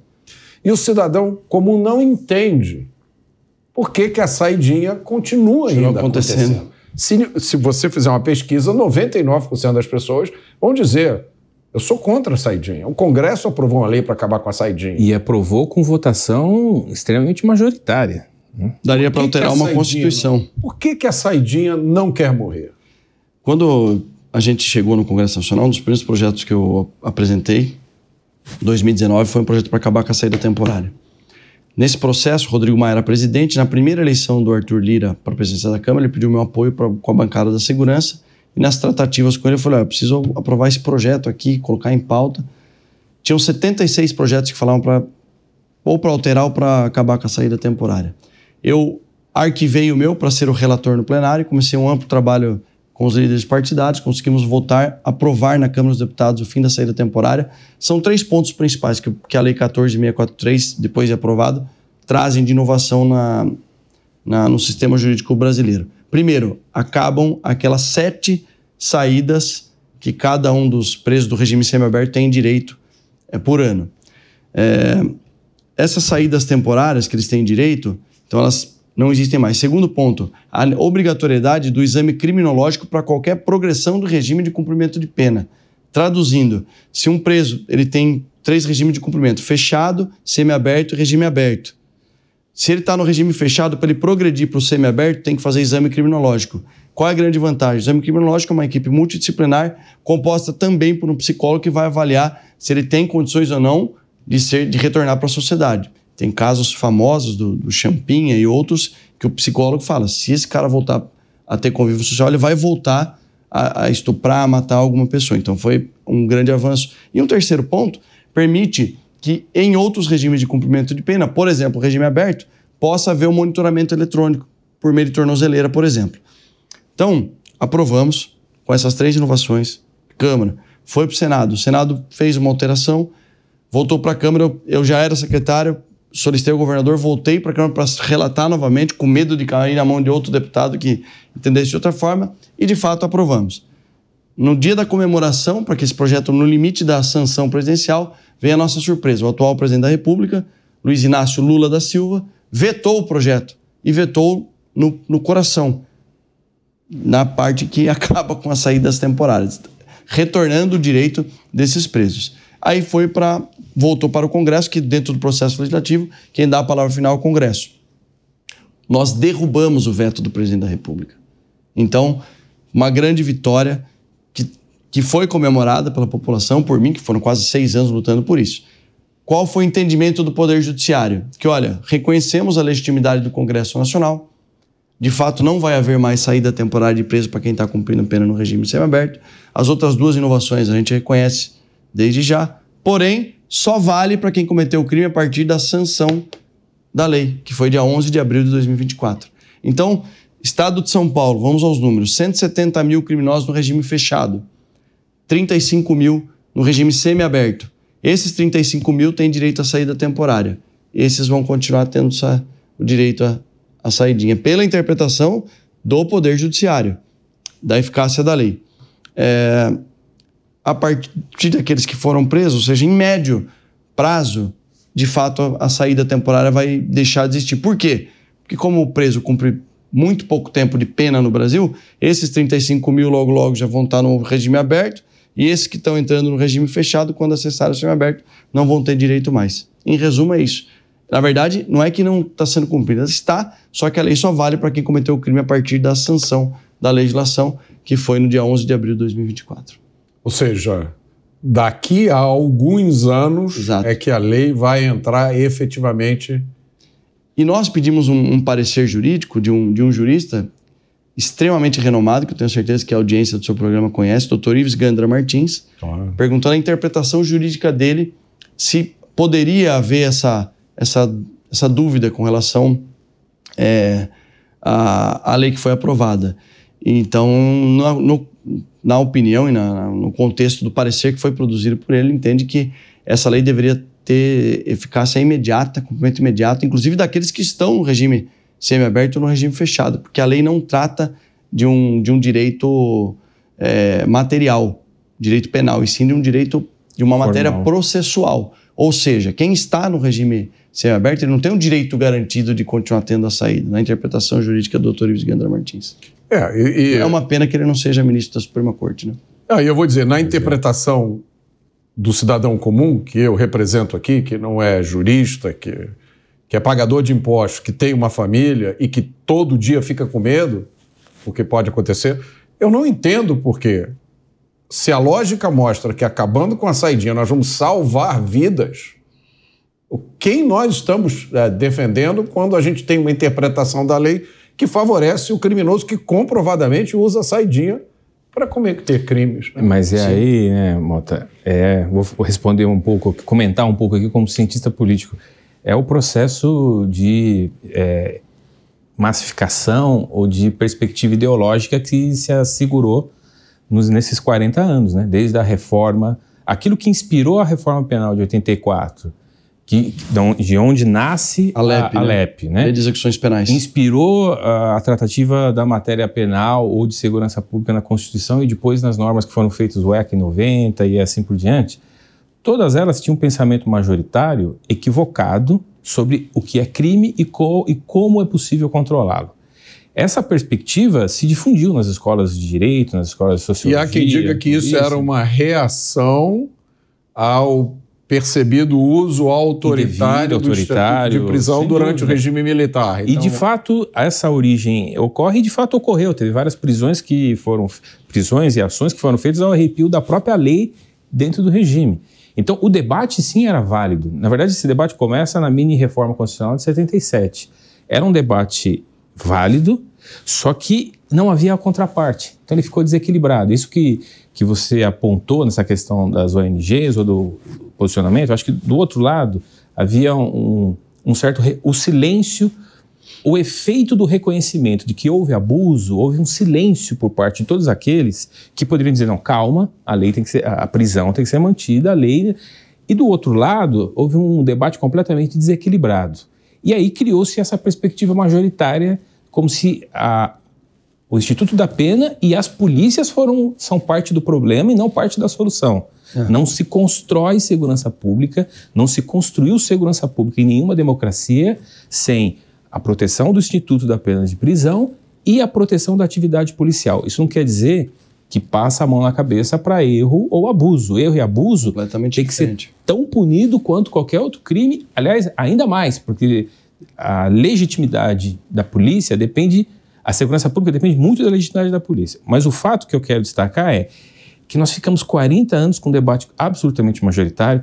E o cidadão comum não entende por que a saidinha continua ainda acontecendo. Se você fizer uma pesquisa, 99% das pessoas vão dizer: eu sou contra a saidinha. O Congresso aprovou uma lei para acabar com a saidinha. E aprovou com votação extremamente majoritária. Daria para alterar uma Constituição. Por que a saidinha não quer morrer? Quando a gente chegou no Congresso Nacional, um dos primeiros projetos que eu apresentei, em 2019, foi um projeto para acabar com a saída temporária. Nesse processo, Rodrigo Maia era presidente. Na primeira eleição do Arthur Lira para a presidência da Câmara, ele pediu meu apoio com a bancada da segurança. E nas tratativas com ele, eu falei: eu preciso aprovar esse projeto aqui, colocar em pauta. Tinham 76 projetos que falavam ou para alterar ou para acabar com a saída temporária. Eu arquivei o meu para ser o relator no plenário, comecei um amplo trabalho com os líderes partidários, conseguimos aprovar na Câmara dos Deputados o fim da saída temporária. São 3 pontos principais que a Lei 14.643, depois de aprovada, trazem de inovação no sistema jurídico brasileiro. Primeiro, acabam aquelas 7 saídas que cada um dos presos do regime semiaberto tem direito por ano. Essas saídas temporárias que eles têm direito, então elas não existem mais. Segundo ponto, a obrigatoriedade do exame criminológico para qualquer progressão do regime de cumprimento de pena. Traduzindo, se um preso ele tem 3 regimes de cumprimento: fechado, semiaberto e regime aberto. Se ele está no regime fechado, para ele progredir para o semiaberto, tem que fazer exame criminológico. Qual é a grande vantagem? O exame criminológico é uma equipe multidisciplinar composta também por um psicólogo que vai avaliar se ele tem condições ou não de retornar para a sociedade. Tem casos famosos do Champinha e outros que o psicólogo fala: se esse cara voltar a ter convívio social, ele vai voltar a estuprar, a matar alguma pessoa. Então foi um grande avanço. E um terceiro ponto, permite que em outros regimes de cumprimento de pena, por exemplo, o regime aberto, possa haver um monitoramento eletrônico por meio de tornozeleira, por exemplo. Então, aprovamos com essas 3 inovações. Câmara, foi para o Senado fez uma alteração, voltou para a Câmara, eu já era secretário, solicitei ao governador, voltei para a Câmara para relatar novamente, com medo de cair na mão de outro deputado que entendesse de outra forma, e de fato aprovamos. No dia da comemoração, para que esse projeto, no limite da sanção presidencial, veio a nossa surpresa. O atual presidente da República, Luiz Inácio Lula da Silva, vetou o projeto, e vetou no coração, na parte que acaba com as saídas temporárias, retornando o direito desses presos. Aí voltou para o Congresso, que dentro do processo legislativo, quem dá a palavra final é o Congresso. Nós derrubamos o veto do presidente da República. Então, uma grande vitória que foi comemorada pela população, por mim, que foram quase 6 anos lutando por isso. Qual foi o entendimento do Poder Judiciário? Que, olha, reconhecemos a legitimidade do Congresso Nacional, de fato não vai haver mais saída temporária de preso para quem está cumprindo pena no regime semiaberto. As outras 2 inovações a gente reconhece desde já, porém, só vale para quem cometeu o crime a partir da sanção da lei, que foi dia 11 de abril de 2024. Então, Estado de São Paulo, vamos aos números: 170 mil criminosos no regime fechado, 35 mil no regime semiaberto. Esses 35 mil têm direito à saída temporária. Esses vão continuar tendo o direito à saidinha, pela interpretação do Poder Judiciário, da eficácia da lei. A partir daqueles que foram presos, ou seja, em médio prazo, de fato a saída temporária vai deixar de existir. Por quê? Porque como o preso cumpre muito pouco tempo de pena no Brasil, esses 35 mil logo já vão estar no regime aberto E esses que estão entrando no regime fechado, quando acessarem o semiaberto, não vão ter direito mais. Em resumo, é isso. Na verdade, não é que não está sendo cumprida, está, só que a lei só vale para quem cometeu o crime a partir da sanção da legislação, que foi no dia 11 de abril de 2024. Ou seja, daqui a alguns anos Exato. É que a lei vai entrar efetivamente. E nós pedimos um parecer jurídico de um jurista extremamente renomado, que eu tenho certeza que a audiência do seu programa conhece, Dr. Ives Gandra Martins, perguntando a interpretação jurídica dele, se poderia haver essa dúvida com relação à lei que foi aprovada. Então, na opinião e no contexto do parecer que foi produzido por ele, entende que essa lei deveria ter eficácia imediata, cumprimento imediato, inclusive daqueles que estão no regime semiaberto ou no regime fechado, porque a lei não trata de um direito material, direito penal, e sim de um direito, de uma matéria processual. Ou seja, quem está no regime semiaberto, ele não tem um direito garantido de continuar tendo a saída, na interpretação jurídica do Dr. Ives Gandra Martins. É uma pena que ele não seja ministro da Suprema Corte, né? E eu vou dizer, na interpretação do cidadão comum, que eu represento aqui, que não é jurista, que é pagador de impostos, que tem uma família e que todo dia fica com medo, o que pode acontecer, eu não entendo por quê. Se a lógica mostra que acabando com a saidinha nós vamos salvar vidas, quem nós estamos defendendo quando a gente tem uma interpretação da lei que favorece o criminoso que comprovadamente usa a saidinha para cometer crimes. Né? Mas aí, né, Mota, vou responder um pouco, comentar um pouco aqui como cientista político. É o processo de massificação ou de perspectiva ideológica que se assegurou nesses 40 anos, né? Desde a reforma, aquilo que inspirou a reforma penal de 84, de onde nasce a LEP, né? Lei de Execuções Penais. Inspirou a tratativa da matéria penal ou de segurança pública na Constituição e depois nas normas que foram feitas o ECA em 90 e assim por diante. Todas elas tinham um pensamento majoritário equivocado sobre o que é crime e como é possível controlá-lo. Essa perspectiva se difundiu nas escolas de direito, nas escolas de sociologia. E há quem diga que isso era uma reação ao percebido uso autoritário do estatuto de prisão durante o regime militar. Então, e, de fato, essa origem ocorre e, de fato, ocorreu. Teve várias prisões e ações que foram feitas ao arrepio da própria lei dentro do regime. Então, o debate, sim, era válido. Na verdade, esse debate começa na mini-reforma constitucional de 77. Era um debate válido, só que não havia a contraparte. Então, ele ficou desequilibrado. Isso que você apontou nessa questão das ONGs ou do posicionamento, eu acho que, do outro lado, havia um certo... o silêncio, o efeito do reconhecimento de que houve abuso, houve um silêncio por parte de todos aqueles que poderiam dizer, não, calma, a lei tem que ser, a prisão tem que ser mantida, a lei... E do outro lado, houve um debate completamente desequilibrado. E aí criou-se essa perspectiva majoritária, como se o Instituto da Pena e as polícias são parte do problema e não parte da solução. Não se constrói segurança pública, não se construiu segurança pública em nenhuma democracia sem a proteção do Instituto da Pena de prisão e a proteção da atividade policial. Isso não quer dizer que passa a mão na cabeça para erro ou abuso. Erro e abuso tem que ser tão punido quanto qualquer outro crime, aliás, ainda mais, porque a legitimidade da polícia a segurança pública depende muito da legitimidade da polícia. Mas o fato que eu quero destacar é que nós ficamos 40 anos com um debate absolutamente majoritário.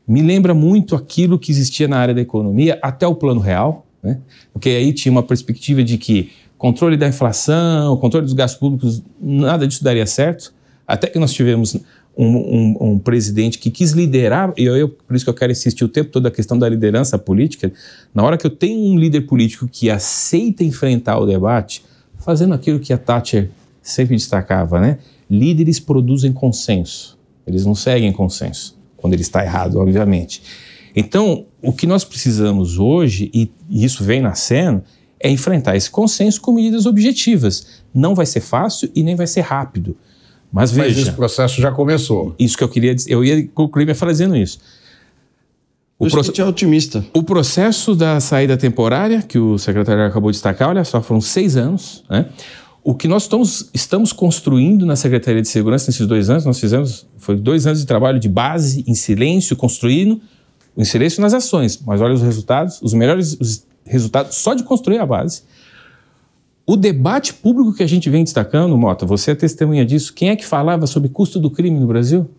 Me lembra muito aquilo que existia na área da economia até o Plano Real, né? Porque aí tinha uma perspectiva de que controle da inflação, controle dos gastos públicos, nada disso daria certo, até que nós tivemos um presidente que quis liderar, e por isso que eu quero insistir o tempo todo a questão da liderança política. Na hora que eu tenho um líder político que aceita enfrentar o debate, fazendo aquilo que a Thatcher sempre destacava, né? Líderes produzem consenso, eles não seguem consenso, quando ele está errado, obviamente. Então, o que nós precisamos hoje, e isso vem nascendo, é enfrentar esse consenso com medidas objetivas. Não vai ser fácil e nem vai ser rápido. Mas veja, esse processo já começou. Isso que eu queria dizer, eu ia concluir me fazendo isso. É otimista. O processo da saída temporária, que o secretário acabou de destacar, olha só, foram 6 anos, né? O que nós estamos construindo na Secretaria de Segurança nesses 2 anos, nós fizemos, foi 2 anos de trabalho de base, em silêncio, construindo, em silêncio nas ações, mas olha os resultados, os melhores resultados só de construir a base. O debate público que a gente vem destacando, Mota, você é testemunha disso, quem é que falava sobre custo do crime no Brasil?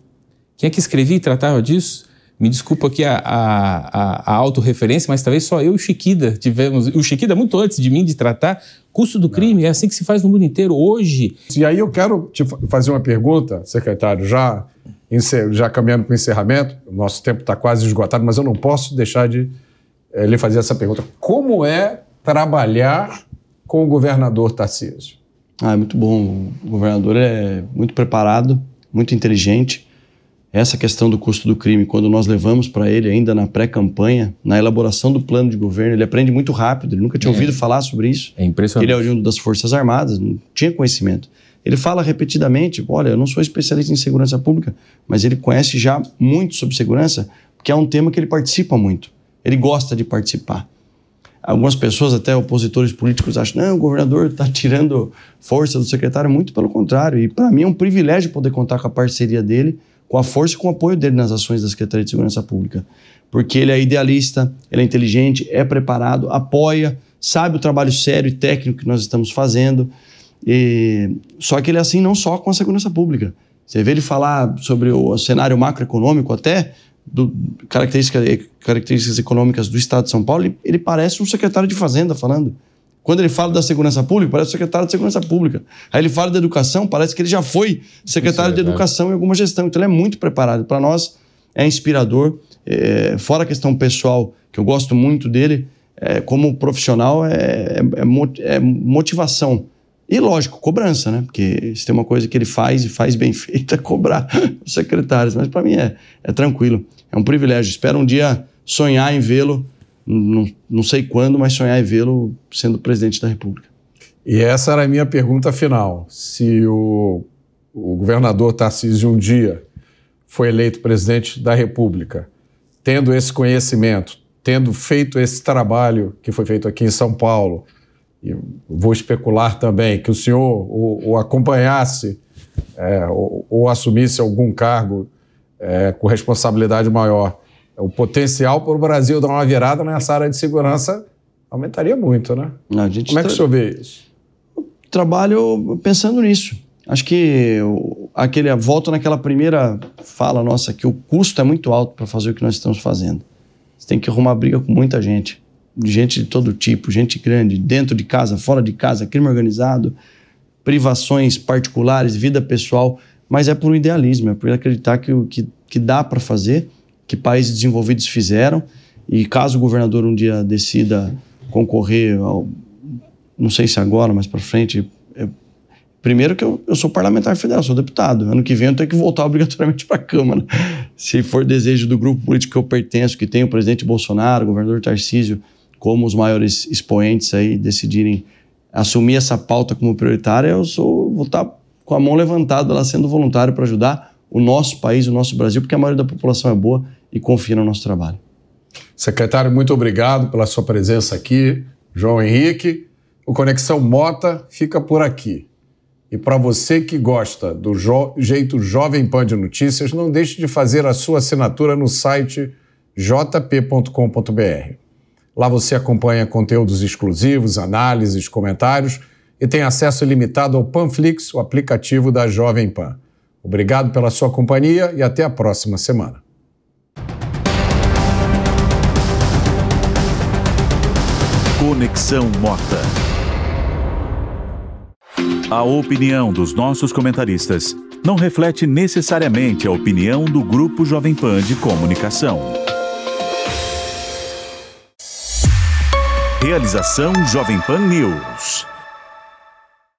Quem é que escrevia e tratava disso? Me desculpa aqui a autorreferência, mas talvez só eu e o Chiquida tivemos, o Chiquida muito antes de mim, de tratar custo do crime, é assim que se faz no mundo inteiro hoje. E aí eu quero te fazer uma pergunta, secretário, já caminhando para o encerramento, o nosso tempo está quase esgotado, mas eu não posso deixar de lhe fazer essa pergunta. Como é trabalhar com o governador Tarcísio? É muito bom, o governador é muito preparado, muito inteligente. Essa questão do custo do crime, quando nós levamos para ele ainda na pré-campanha, na elaboração do plano de governo, ele aprende muito rápido, ele nunca tinha ouvido falar sobre isso. É impressionante. Ele é oriundo das Forças Armadas, não tinha conhecimento. Ele fala repetidamente, olha, eu não sou especialista em segurança pública, mas ele conhece já muito sobre segurança, porque é um tema que ele participa muito, ele gosta de participar. Algumas pessoas, até opositores políticos, acham, não, o governador está tirando força do secretário, muito pelo contrário, e para mim é um privilégio poder contar com a parceria dele, com a força e com o apoio dele nas ações da Secretaria de Segurança Pública. Porque ele é idealista, ele é inteligente, é preparado, apoia, sabe o trabalho sério e técnico que nós estamos fazendo. Só que ele é assim não só com a segurança pública. Você vê ele falar sobre o cenário macroeconômico até, características econômicas do Estado de São Paulo, ele parece um secretário de Fazenda falando. Quando ele fala da segurança pública, parece secretário de segurança pública. Aí ele fala da educação, parece que ele já foi secretário de educação em alguma gestão. Então ele é muito preparado. Para nós é inspirador. Fora a questão pessoal, que eu gosto muito dele, como profissional, é motivação. E lógico, cobrança, né? Porque se tem uma coisa que ele faz e faz bem feita, é cobrar os secretários. Mas para mim é tranquilo. É um privilégio. Espero um dia sonhar em vê-lo. Não sei quando, mas sonhar em vê-lo sendo presidente da República. E essa era a minha pergunta final. Se o governador Tarcísio um dia foi eleito presidente da República, tendo esse conhecimento, tendo feito esse trabalho que foi feito aqui em São Paulo, e vou especular também que o senhor o acompanhasse ou assumisse algum cargo com responsabilidade maior, o potencial para o Brasil dar uma virada nessa área de segurança aumentaria muito, né? Como é que o senhor vê isso? Trabalho pensando nisso. Acho que volto naquela primeira fala nossa, que o custo é muito alto para fazer o que nós estamos fazendo. Você tem que arrumar briga com muita gente de todo tipo, gente grande, dentro de casa, fora de casa, crime organizado, privações particulares, vida pessoal, mas é por idealismo, é por acreditar que dá para fazer, que países desenvolvidos fizeram, e caso o governador um dia decida concorrer, não sei se agora, mas para frente, primeiro que eu sou parlamentar federal, sou deputado, ano que vem eu tenho que voltar obrigatoriamente para a Câmara. Se for desejo do grupo político que eu pertenço, que tem o presidente Bolsonaro, o governador Tarcísio, como os maiores expoentes aí decidirem assumir essa pauta como prioritária, vou estar com a mão levantada lá sendo voluntário para ajudar o nosso país, o nosso Brasil, porque a maioria da população é boa e confia no nosso trabalho. Secretário, muito obrigado pela sua presença aqui. João Henrique, o Conexão Mota fica por aqui. E para você que gosta do jeito Jovem Pan de Notícias, não deixe de fazer a sua assinatura no site jp.com.br. Lá você acompanha conteúdos exclusivos, análises, comentários e tem acesso ilimitado ao Panflix, o aplicativo da Jovem Pan. Obrigado pela sua companhia e até a próxima semana. Conexão Mota. A opinião dos nossos comentaristas não reflete necessariamente a opinião do Grupo Jovem Pan de Comunicação. Realização Jovem Pan News.